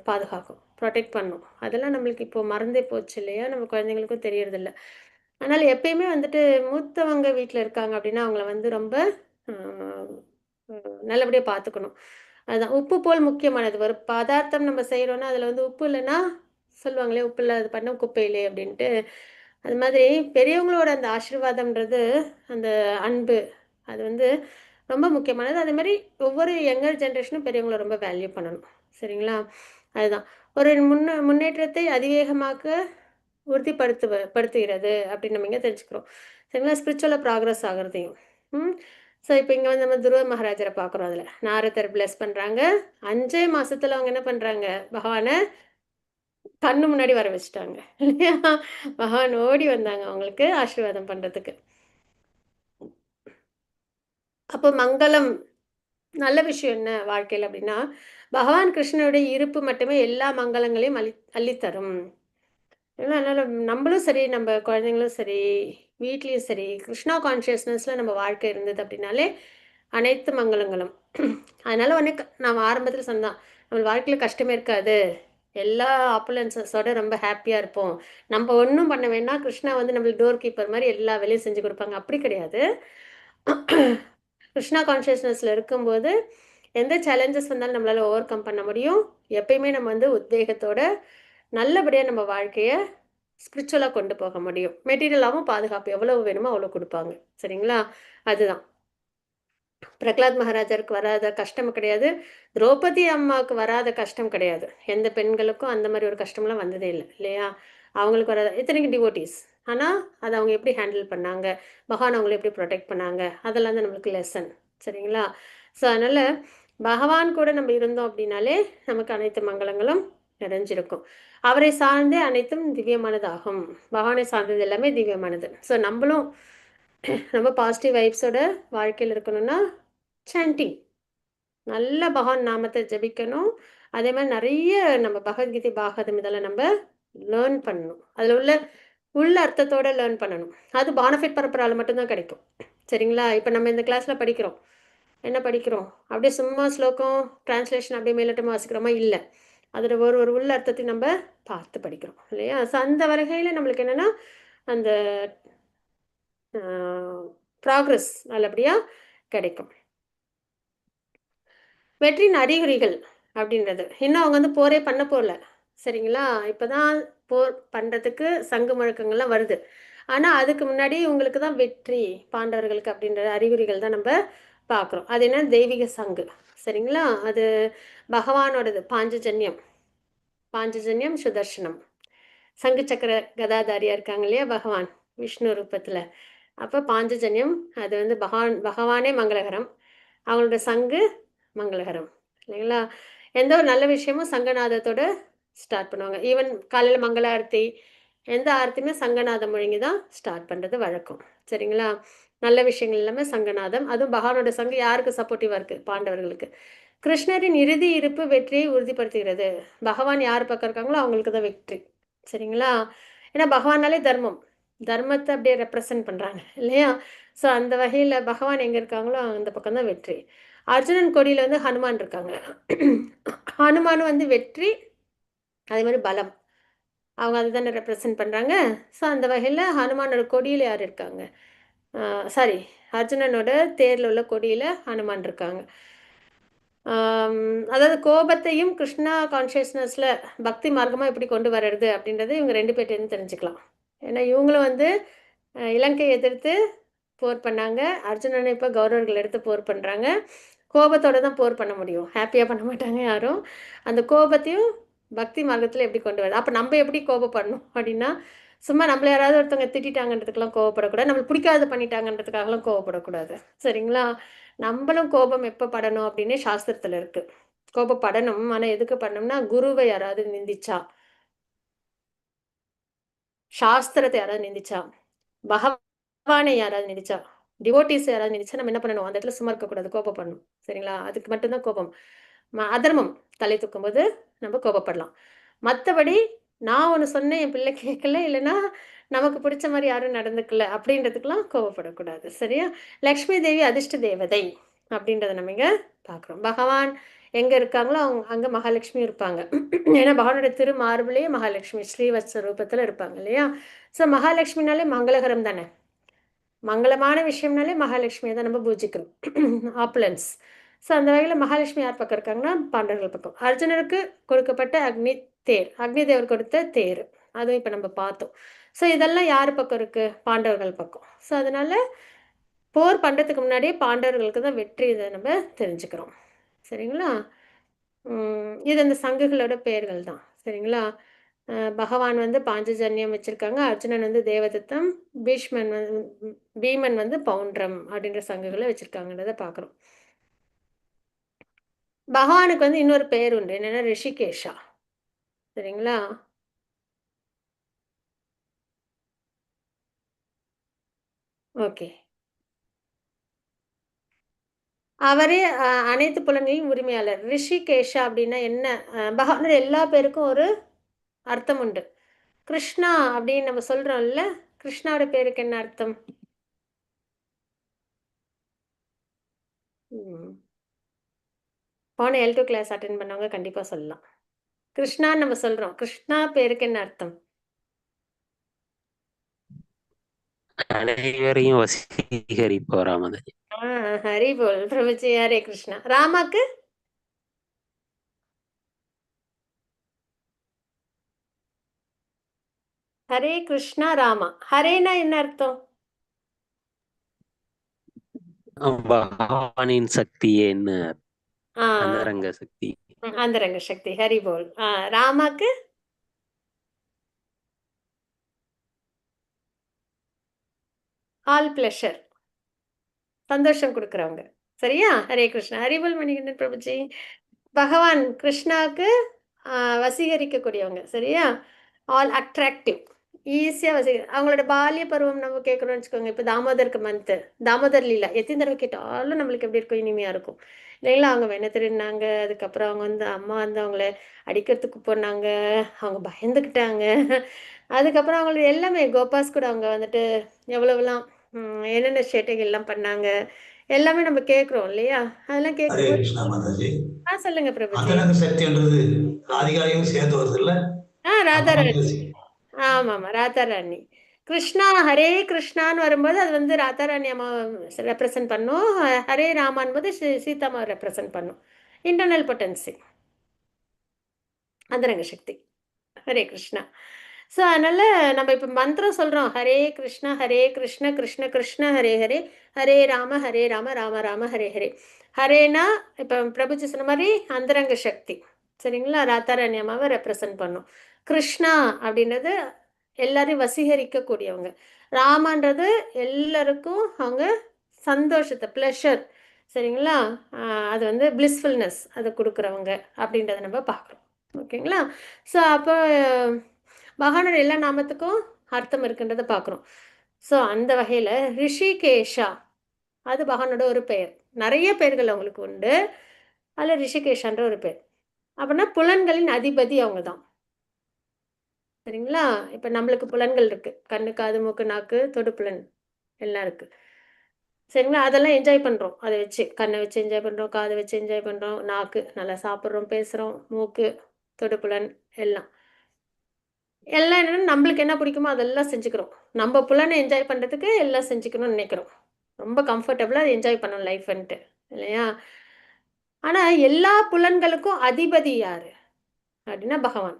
பாதுகாக்கும், ப்ரொடெக்ட் பண்ணும். அதெல்லாம் நம்மளுக்கு இப்போ மறந்தே போச்சு இல்லையா? நம்ம குழந்தைங்களுக்கும் தெரியறதில்ல. அதனால எப்பயுமே வந்துட்டு மூத்தவங்க வீட்ல இருக்காங்க அப்படின்னா, அவங்கள வந்து ரொம்ப அ நல்லபடியா பார்த்துக்கணும். அதுதான் உப்பு போல் முக்கியமானது. ஒரு பதார்த்தம் நம்ம செய்றோம்னா, அதில வந்து உப்பு இல்லன்னா சொல்லுவாங்களே, "உப்பு இல்லாத பண்டம் குப்பையிலே" அப்படின்ட்டு. அது மாதிரி பெரியவங்களோட அந்த ஆசீர்வாதம்ன்றது, அந்த அன்பு, அது வந்து ரொம்ப முக்கியமானது. அதே மாரி ஒவ்வொரு யங்கர் ஜென்ரேஷனும் பெரியவங்கள ரொம்ப வேல்யூ பண்ணணும். சரிங்களா? அதுதான். ஒரு முன்னேற்றத்தை அதிவேகமாக்க படுத்துகிறது அப்படின்னு நம்ம இங்க தெரிஞ்சுக்கிறோம். சரிங்களா? ஸ்பிரிச்சுவலா ப்ராக்ரஸ் ஆகுறதையும். ம். ஸோ இப்போ இங்க வந்து நம்ம துருவ மகாராஜர பார்க்குறோம் அதுல. நாரதர் பிளெஸ் பண்றாங்க. 5 மாசத்துல அவங்க என்ன பண்றாங்க? பகவான கண்ணு முன்னாடி வர வச்சுட்டாங்க. இல்லையா? பகவான் ஓடி வந்தாங்க அவங்களுக்கு ஆசீர்வாதம் பண்றதுக்கு. அப்போ மங்களம் நல்ல விஷயம் என்ன வாழ்க்கையில அப்படின்னா, பகவான் கிருஷ்ணனுடைய இருப்பு மட்டுமே எல்லா மங்களங்களையும் அள்ளித்தரும். ஏன்னா அதனால நம்மளும் சரி, நம்ம குழந்தைங்களும் சரி, வீட்லயும் சரி, கிருஷ்ணா கான்ஷியஸ்னஸ்ல நம்ம வாழ்க்கை இருந்தது அப்படின்னாலே அனைத்து மங்களங்களும். அதனால உடனே நான் ஆரம்பத்துல சொன்னேன், நம்ம வாழ்க்கையில கஷ்டமே இருக்காது. எல்லா ஆப்புலன்சஸோட ரொம்ப ஹாப்பியா இருப்போம். நம்ம ஒண்ணும் பண்ண வேண்டாம். கிருஷ்ணா வந்து நம்மளுக்கு டோர் கீப்பர் மாரி எல்லா வேலையும் செஞ்சு குடுப்பாங்க. அப்படி கிடையாது. கிருஷ்ணா கான்ஷியஸ்னஸ்ல இருக்கும்போது, எந்த சேலஞ்சஸ் வந்தாலும் நம்மளால ஓவர் கம் பண்ண முடியும். எப்பயுமே நம்ம வந்து உத்வேகத்தோட, நல்லபடியா நம்ம வாழ்க்கைய ஸ்பிரிச்சுவலா கொண்டு போக முடியும். மெட்டீரியலாவும் பாதுகாப்பு எவ்வளவு வேணுமோ அவ்வளோ குடுப்பாங்க. சரிங்களா? அதுதான். பிரகலாத் மகாராஜருக்கு வராத கஷ்டம் கிடையாது. திரௌபதி அம்மாவுக்கு வராத கஷ்டம் கிடையாது. எந்த பெண்களுக்கும் அந்த மாரி ஒரு கஷ்டம்லாம் வந்ததே இல்ல. இல்லையா? அவங்களுக்கு வராத இத்தனைக்கும் டிவோட்டீஸ். ஆனா, அத அவங்க எப்படி ஹேண்டில் பண்ணாங்க? பகவான் அவங்கள எப்படி புரொடெக்ட் பண்ணாங்க? அதெல்லாம் தான் நம்மளுக்கு லெசன். சரிங்களா? ஸோ, அதனால பகவான் கூட நம்ம இருந்தோம் அப்படின்னாலே, நமக்கு அனைத்து மங்களங்களும் நிறைஞ்சிருக்கும். அவரை சார்ந்தே அனைத்தும் திவ்யமானதாகும். பகவானை சார்ந்தது எல்லாமே திவ்யமானது. ஸோ, நம்பளும் ரொம்ப பாசிட்டிவ் வைப்ஸோட வாழ்க்கையில இருக்கணும்னா, சாண்டிங். நல்ல பகவான் நாமத்தை ஜபிக்கணும். அதே மாதிரி நிறைய நம்ம பகவத்கீதை பாகவதம் இதெல்லாம் நம்ம லேர்ன் பண்ணணும். அதில் உள்ள அர்த்தத்தோட லேர்ன் பண்ணணும். அது பானஃபிட் பரப்புறால மட்டும்தான் கிடைக்கும். சரிங்களா? இப்போ நம்ம இந்த கிளாஸில் படிக்கிறோம். என்ன படிக்கிறோம்? அப்படியே சும்மா ஸ்லோகம் டிரான்ஸ்லேஷன் அப்படியே மேலோட்டமாக வாசிக்கிறோமா? இல்லை. அதில் ஒரு உள்ள அர்த்தத்தை நம்ம பார்த்து படிக்கிறோம் இல்லையா? ஸோ அந்த வகையில் நம்மளுக்கு என்னென்னா அந்த ப்ராக்ரஸ் நல்லபடியாக கிடைக்கும். வெற்றியின் அறிகுறிகள் அப்படின்றது இன்னும் அவங்க வந்து போரே பண்ண போகல. சரிங்களா? இப்போ தான் போர் பண்ணுறதுக்கு சங்கு முழக்கங்கள்லாம் வருது. ஆனால் அதுக்கு முன்னாடி உங்களுக்கு தான் வெற்றி பாண்டவர்களுக்கு அப்படின்ற அறிகுறிகள் தான் நம்ம பார்க்குறோம். அது என்ன? தெய்வீக சங்கு. சரிங்களா? அது பகவானோடது. பாஞ்சஜன்யம் சுதர்சனம். சங்கு சக்கர கதாதாரியாக இருக்காங்க இல்லையா பகவான் விஷ்ணு ரூபத்தில். அப்போ பாஞ்சஜன்யம் அது வந்து பகவானே மங்களகரம், அவங்களோட சங்கு மங்களகரம் இல்லைங்களா? எந்த ஒரு நல்ல விஷயமும் சங்கநாதத்தோட ஸ்டார்ட் பண்ணுவாங்க. ஈவன் காலையில் மங்கள ஆரத்தி, எந்த ஆரத்தியுமே சங்கநாதம் முழங்கி தான் ஸ்டார்ட் பண்ணுறது வழக்கம். சரிங்களா? நல்ல விஷயங்கள் எல்லாமே சங்கநாதம். அதுவும் பகவானோட சங்கு யாருக்கு சப்போர்ட்டிவாக இருக்குது? பாண்டவர்களுக்கு. கிருஷ்ணரின் இறுதி இருப்பு வெற்றியை உறுதிப்படுத்துகிறது. பகவான் யார் பக்கம் இருக்காங்களோ அவங்களுக்கு தான் வெற்றி. சரிங்களா? ஏன்னா பகவானாலே தர்மத்தை அப்படியே ரெப்ரசன்ட் பண்ணுறாங்க இல்லையா? ஸோ அந்த வகையில் பகவான் எங்கே இருக்காங்களோ அந்த பக்கம் தான் வெற்றி. அர்ஜுனன் கொடியில் வந்து ஹனுமான் இருக்காங்க. ஹனுமானும் வந்து வெற்றி, அதே மாதிரி பலம், அவங்க அதை தானே ரெப்ரசன்ட் பண்ணுறாங்க. ஸோ அந்த வகையில் ஹனுமானோட கொடியில் யார் இருக்காங்க? சாரி, அர்ஜுனனோட தேரில் உள்ள கொடியில் ஹனுமான் இருக்காங்க. அதாவது கோபத்தையும் கிருஷ்ணா கான்ஷியஸ்னஸில் பக்தி மார்க்கமாக எப்படி கொண்டு வர்றது அப்படின்றது இவங்க 2 பேர்ட்டேருந்து தெரிஞ்சுக்கலாம். ஏன்னா இவங்களும் வந்து இலங்கையை எதிர்த்து போர் பண்ணாங்க. அர்ஜுனனை இப்போ கௌரவர்கள் எடுத்து போர் பண்ணுறாங்க. கோபத்தோடு தான் போர் பண்ண முடியும், ஹாப்பியாக பண்ண மாட்டாங்க யாரும். அந்த கோபத்தையும் பக்தி மார்க்கத்தில் எப்படி கொண்டு வருது? அப்போ நம்ம எப்படி கோபப்படணும் அப்படின்னா, சும்மா நம்மள யாராவது ஒருத்தவங்க திட்டாங்கன்றதுக்கெல்லாம் கோவப்படக்கூடாது, நம்மளுக்கு பிடிக்காது பண்ணிட்டாங்கன்றதுக்காகலாம் கோவப்படக்கூடாது. சரிங்களா? நம்மளும் கோபம் எப்போ படணும் அப்படின்னு சாஸ்திரத்தில் இருக்குது. கோபப்படணும், ஆனால் எதுக்கு பண்ணணும்னா குருவை யாராவது நிந்திச்சா, சாஸ்திரத்தை யாராவது நிந்திச்சா, பகவானை யாராவது நிந்திச்சா, டிவோட்டிஸ் யாராவது நினைச்சா நம்ம என்ன பண்ணணும்? அந்த இடத்துல சும்மா இருக்கக்கூடாது, கோபப்படணும். சரிங்களா? அதுக்கு மட்டும்தான் கோபம். அதர்மம் தலை தூக்கும் போது நம்ம கோபப்படலாம். மற்றபடி நான் ஒன்று சொன்னேன், என் பிள்ளை கேட்கல, இல்லைன்னா நமக்கு பிடிச்ச மாதிரி யாரும் நடந்துக்கல அப்படின்றதுக்கெல்லாம் கோபப்படக்கூடாது. சரியா? லக்ஷ்மி தேவி அதிர்ஷ்ட தேவதை அப்படின்றத நம்ம இங்கே பார்க்குறோம். பகவான் எங்கே இருக்காங்களோ அங்கே மகாலட்சுமி இருப்பாங்க. ஏன்னா பகவானோட திருமார்பிலேயே மகாலட்சுமி ஸ்ரீவத்ச ரூபத்தில் இருப்பாங்க இல்லையா? ஸோ மகாலட்சுமினாலே மங்களகரம் தானே. மங்களமான விஷயம்னாலே மகாலட்சுமியை தான் நம்ம பூஜிக்கிறோம். ஆப்புலன்ஸ். ஸோ அந்த வகையில் மகாலட்சுமி யார் பக்கம் இருக்காங்கன்னா பாண்டவர்கள் பக்கம். அர்ஜுனருக்கு கொடுக்கப்பட்ட அக்னி தேவர் கொடுத்த தேர், அதுவும் இப்போ நம்ம பார்த்தோம். ஸோ இதெல்லாம் யார் பக்கம் இருக்குது? பாண்டவர்கள் பக்கம். ஸோ அதனால் போர் பண்ணுறதுக்கு முன்னாடியே பாண்டவர்களுக்கு தான் வெற்றி, இதை நம்ம தெரிஞ்சுக்கிறோம். சரிங்களா? இது அந்த சங்குகளோட பெயர்கள் தான். சரிங்களா? பகவான் வந்து பாஞ்சஜன்யம் வச்சுருக்காங்க, அர்ஜுனன் வந்து தேவதத்தம், பீமன் வந்து பவுண்ட்ரம் அப்படின்ற சங்குகளை வச்சுருக்காங்கன்றதை பார்க்குறோம். பகவானுக்கு வந்து இன்னொரு பெயர் உண்டு, என்னென்னா ரிஷிகேஷா. சரிங்களா? ஓகே. அவரே அனைத்து புலன்களின் உரிமையாளர். ரிஷிகேஷா அப்படின்னா என்ன? பகவானோட எல்லா பேருக்கும் ஒரு அர்த்தம் உண்டு. கிருஷ்ணா அப்படின்னு நம்ம சொல்கிறோம்ல, கிருஷ்ணாவோட பேருக்கு என்ன அர்த்தம்? போன L2 கிளாஸ் அட்டென்ட் பண்ணவங்க கண்டிப்பாக சொல்லலாம். கிருஷ்ணான்னு நம்ம சொல்கிறோம், கிருஷ்ணா பேருக்கு என்ன அர்த்தம்? அனைவரையும் வசீகரிப்பவராமது. ஹரி போல் பிரபுஜி, ஹரே கிருஷ்ணா. ராமாக்கு? ஹரே கிருஷ்ணா ராமா. ஹரேனா என்ன அர்த்தம்? பகவானின் சக்தியேன்னு, அந்தரங்க சக்தி. அந்தரங்க சக்தி, ஹரி போல். ராமாக்கு? ஆல் பிளஷர், சந்தோஷம் கொடுக்குறவங்க. சரியா? ஹரே கிருஷ்ணா. ஹரிபோல் மணிகண்டன் பிரபுஜி. பகவான் கிருஷ்ணாவுக்கு வசீகரிக்கக்கூடியவங்க. சரியா? All attractive. ஈஸியாக அவங்களோட பால்ய பருவம் நம்ம கேட்குறோம்னு வச்சுக்கோங்க. இப்போ தாமோதருக்கு மந்த்து, தாமோதர் லீலா எத்தனை தடவை கேட்டாலும் நம்மளுக்கு எப்படி இருக்கும், இனிமையாக இருக்கும் இல்லைங்களா? அவங்க வெண்ணெய் திருடினாங்க, அதுக்கப்புறம் அவங்க வந்து அம்மா வந்து அவங்கள அடிக்கிறதுக்கு போனாங்க, அவங்க பயந்துக்கிட்டாங்க. அதுக்கப்புறம் அவங்களுக்கு எல்லாமே கோபாஸ் கூட அவங்க வந்துட்டு எவ்வளவுலாம் என்னென்ன சேட்டைகள்லாம் பண்ணாங்க எல்லாமே நம்ம கேட்குறோம் இல்லையா? அதெல்லாம் ஹரே கேட்கும்போது கிருஷ்ணா மாதாஜி. சொல்லுங்க பிரபுஜி. அந்தரங்க சக்தின்றது ராதிகாவையும் சேர்ந்து வருது இல்ல? ராதாராணி. ஆமாம், ராதாராணி. கிருஷ்ணா ஹரே கிருஷ்ணான்னு வரும்போது அது வந்து ராதாராணி அம்மா ரெப்ரசன்ட் பண்ணும். ஹரே ராமான் போது சீதாமா ரெப்ரசன்ட் பண்ணும். இன்டர்னல் பொட்டன்சி, அந்தரங்க சக்தி. ஹரே கிருஷ்ணா. ஸோ அதனால நம்ம இப்போ மந்திரம் சொல்கிறோம், ஹரே கிருஷ்ண கிருஷ்ண கிருஷ்ண ஹரே ஹரே, ஹரே ராம ராம ராம ஹரே ஹரே. ஹரேனா இப்போ பிரபுஜி சொன்ன மாதிரி அந்தரங்க சக்தி, சரிங்களா? ராதாராணி அம்மாவை ரெப்ரசன்ட் பண்ணும். கிருஷ்ணா அப்படின்றது எல்லாரையும் வசீகரிக்கக்கூடியவங்க. ராமான்றது எல்லாருக்கும் அவங்க சந்தோஷத்தை, ப்ளஷர், சரிங்களா? அது வந்து பிளிஸ்ஃபுல்னஸ் அதை கொடுக்குறவங்க அப்படின்றத நம்ம பார்க்குறோம். ஓகேங்களா? ஸோ அப்போ பகவானோட எல்லா நாமத்துக்கும் அர்த்தம் இருக்குன்றதை பார்க்குறோம். ஸோ அந்த வகையில் ரிஷிகேஷா அது பகவானோட ஒரு பெயர். நிறைய பெயர்கள் அவங்களுக்கு உண்டு, அதில் ரிஷிகேஷான்ற ஒரு பெயர். அப்படின்னா புலன்களின் அதிபதி அவங்க தான், சரிங்களா? இப்போ நம்மளுக்கு புலன்கள் இருக்குது, கண்ணு காது மூக்கு நாக்கு தொடு புலன் எல்லாம் இருக்குது, சரிங்களா? அதெல்லாம் என்ஜாய் பண்ணுறோம். அதை வச்சு கண்ணை வச்சு என்ஜாய் பண்ணுறோம், காதை வச்சு என்ஜாய் பண்ணுறோம், நாக்கு நல்லா சாப்பிட்றோம் பேசுகிறோம், மூக்கு தொடு புலன் எல்லாம் எல்லாம் என்னென்னா நம்மளுக்கு என்ன பிடிக்குமோ அதெல்லாம் செஞ்சுக்கிறோம். நம்ம புலனை என்ஜாய் பண்ணுறதுக்கு எல்லாம் செஞ்சுக்கணும்னு நினைக்கிறோம். ரொம்ப கம்ஃபர்டபுளாக என்ஜாய் பண்ணணும் லைஃப்ன்ட்டு, இல்லையா? ஆனால் எல்லா புலன்களுக்கும் அதிபதி யார் அப்படின்னா பகவான்.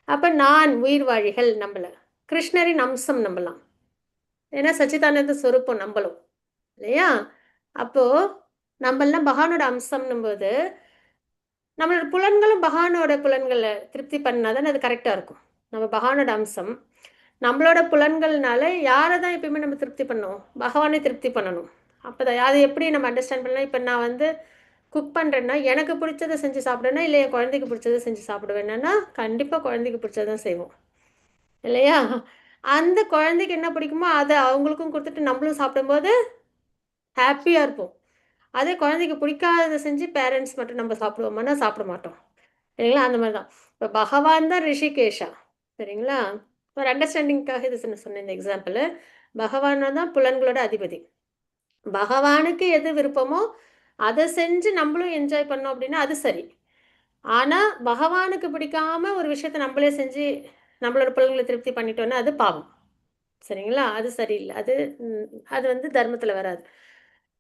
அப்போ நான் உயிர் வாழிகள் நம்மள கிருஷ்ணரின் அம்சம் நம்பலாம், ஏன்னா சச்சிதானந்த ஸ்வரூபம் நம்பலும், இல்லையா? அப்போது நம்மளாம் பகவானோட அம்சம்னும் போது நம்மளோட புலன்களும் பகவானோட புலன்களை திருப்தி பண்ணாதான் அது கரெக்டாக இருக்கும். நம்ம பகவானோட அம்சம், நம்மளோட புலன்கள்னால யாரை தான் எப்பயுமே நம்ம திருப்தி பண்ணணும், பகவானை திருப்தி பண்ணணும். அப்போ தான் அது எப்படி நம்ம அண்டர்ஸ்டாண்ட் பண்ணலாம். இப்போ நான் வந்து குக் பண்ணுறேன்னா எனக்கு பிடிச்சதை செஞ்சு சாப்பிடுவேன்னா, இல்லை என் குழந்தைக்கு பிடிச்சதை செஞ்சு சாப்பிடுவேன்னா, கண்டிப்பாக குழந்தைக்கு பிடிச்சதான் செய்வோம், இல்லையா? அந்த குழந்தைக்கு என்ன பிடிக்குமோ அதை அவங்களுக்கும் கொடுத்துட்டு நம்மளும் சாப்பிடும்போது ஹாப்பியாக இருப்போம். அதே குழந்தைக்கு பிடிக்காததை செஞ்சு பேரண்ட்ஸ் மட்டும் நம்ம சாப்பிடுவோம்னா சாப்பிட மாட்டோம், சரிங்களா? அந்த மாதிரி தான் இப்போ பகவான் தான் ரிஷிகேஷா, சரிங்களா? ஒரு அண்டர்ஸ்டாண்டிங்காக இது சொன்ன இந்த எக்ஸாம்பிள். பகவான் தான் புலன்களோட அதிபதி. பகவானுக்கு எது விருப்பமோ அதை செஞ்சு நம்மளும் என்ஜாய் பண்ணோம் அப்படின்னா அது சரி. ஆனால் பகவானுக்கு பிடிக்காம ஒரு விஷயத்தை நம்மளே செஞ்சு நம்மளோட புலன்களை திருப்தி பண்ணிட்டோன்னா அது பாவம், சரிங்களா? அது சரியில்லை. அது வந்து தர்மத்தில் வராது.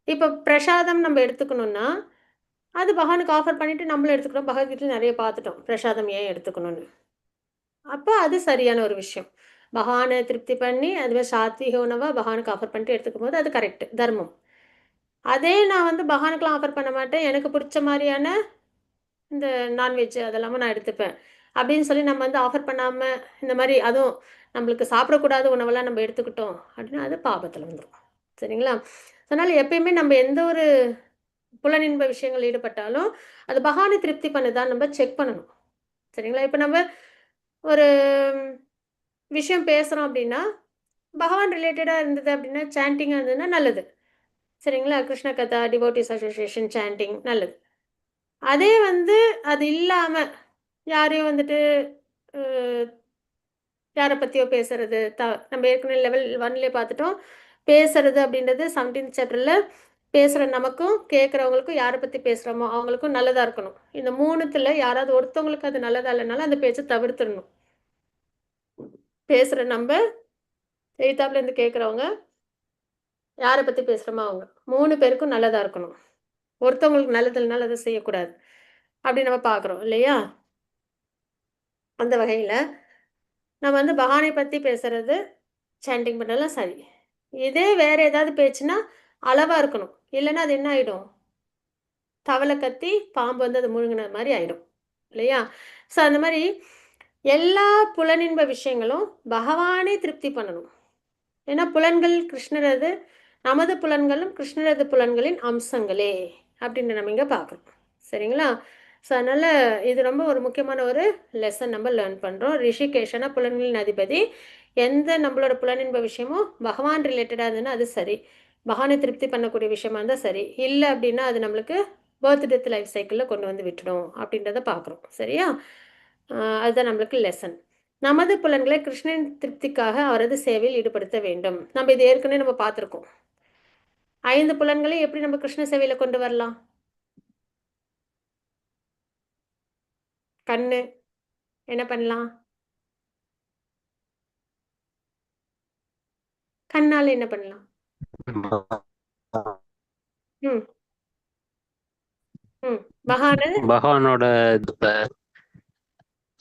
இப்போ பிரசாதம் நம்ம எடுத்துக்கணும்னா அது பகவானுக்கு ஆஃபர் பண்ணிட்டு நம்மளும் எடுத்துக்கிறோம். பகவத்கீதையில் நிறைய பார்த்துட்டோம் பிரசாதம் ஏன் எடுத்துக்கணும்னு. அப்போ அது சரியான ஒரு விஷயம். பகவானை திருப்தி பண்ணி அதுவே சாத்வீக உணவை பகவானுக்கு ஆஃபர் பண்ணிட்டு எடுத்துக்கும் போது அது கரெக்டு, தர்மம். அதே நான் வந்து பகவானுக்குலாம் ஆஃபர் பண்ண மாட்டேன், எனக்கு பிடிச்ச மாதிரியான இந்த நான்வெஜ் அதெல்லாமும் நான் எடுத்துப்பேன் அப்படின்னு சொல்லி நம்ம வந்து ஆஃபர் பண்ணாமல் இந்த மாதிரி அதுவும் நம்மளுக்கு சாப்பிடக்கூடாத உணவெல்லாம் நம்ம எடுத்துக்கிட்டோம் அப்படின்னா அது பாபத்தில் வந்துடும், சரிங்களா? அதனால் எப்பயுமே நம்ம எந்த ஒரு புலனின்ப விஷயங்கள் ஈடுபட்டாலும் அது பகவானை திருப்தி பண்ணுதான் நம்ம செக் பண்ணணும், சரிங்களா? இப்போ நம்ம ஒரு விஷயம் பேசுகிறோம் அப்படின்னா பகவான் ரிலேட்டடாக இருந்தது அப்படின்னா சாண்டிங்காக இருந்ததுன்னா நல்லது, சரிங்களா? கிருஷ்ண கதா, டிவோட்டிஸ் அசோசியேஷன், சாண்டிங் நல்லது. அதே வந்து அது இல்லாமல் யாரையும் வந்துட்டு யாரை பற்றியோ பேசுறது நம்ம ஏற்கனவே லெவல் 1லே பார்த்துட்டோம். பேசுறது அப்படின்றது 17th சாப்டரில் பேசுகிற நமக்கும் கேட்குறவங்களுக்கும் யாரை பற்றி பேசுகிறோமோ அவங்களுக்கும் நல்லதாக இருக்கணும். இந்த 3த்தில் யாராவது ஒருத்தவங்களுக்கு அது நல்லதாக இல்லைனாலும் அந்த பேச்சை தவிர்த்துடணும். பேசுகிற நம்ம எய்த்தாப்புலேருந்து கேட்குறவங்க யாரை பற்றி பேசுகிறோமோ அவங்க 3 பேருக்கும் நல்லதாக இருக்கணும். ஒருத்தவங்களுக்கு நல்லது இல்லைனாலும் அதை செய்யக்கூடாது அப்படி நம்ம பார்க்குறோம், இல்லையா? அந்த வகையில் நம்ம வந்து பகவானை பற்றி பேசுகிறது சாண்டிங் பண்ணலாம் சரி. இதே வேறு ஏதாவது பேச்சுன்னா அளவாக இருக்கணும், இல்லைன்னா அது என்ன ஆகிடும், தவளை கத்தி பாம்பு வந்து அது முழுங்கின மாதிரி ஆகிடும், இல்லையா? ஸோ அந்த மாதிரி எல்லா புலனின்ப விஷயங்களும் பகவானே திருப்தி பண்ணணும். ஏன்னா புலன்கள் கிருஷ்ணரது, நமது புலன்களும் கிருஷ்ணரது புலன்களின் அம்சங்களே அப்படின்னு நம்ம இங்கே பார்க்குறோம், சரிங்களா? ஸோ அதனால் இது ரொம்ப ஒரு முக்கியமான ஒரு லெசன் நம்ம லேர்ன் பண்ணுறோம். ரிஷிகேஷனா புலன்களின் அதிபதி. எந்த நம்மளோட புலனின்ப விஷயமும் பகவான் ரிலேட்டடாக இருந்ததுன்னா அது சரி. பகவானை திருப்தி பண்ணக்கூடிய விஷயமா இருந்தால் சரி. இல்லை அப்படின்னா அது நம்மளுக்கு பர்த் டெத் லைஃப் சைக்கிளில் கொண்டு வந்து விட்டுடும் அப்படின்றத பார்க்குறோம். சரியா? அதுதான் நம்மளுக்கு லெசன். நமது புலன்களை கிருஷ்ணன் திருப்திக்காக அவரது சேவையில் ஈடுபடுத்த வேண்டும். நம்ம இது ஏற்கனவே நம்ம பார்த்துருக்கோம். 5 புலன்களை எப்படி நம்ம கிருஷ்ண சேவையில் கொண்டு வரலாம்? கண்ணு என்ன பண்ணலாம்? கண்ணால் என்ன பண்ணலாம்? ம் ம் பகவானு பகவானோட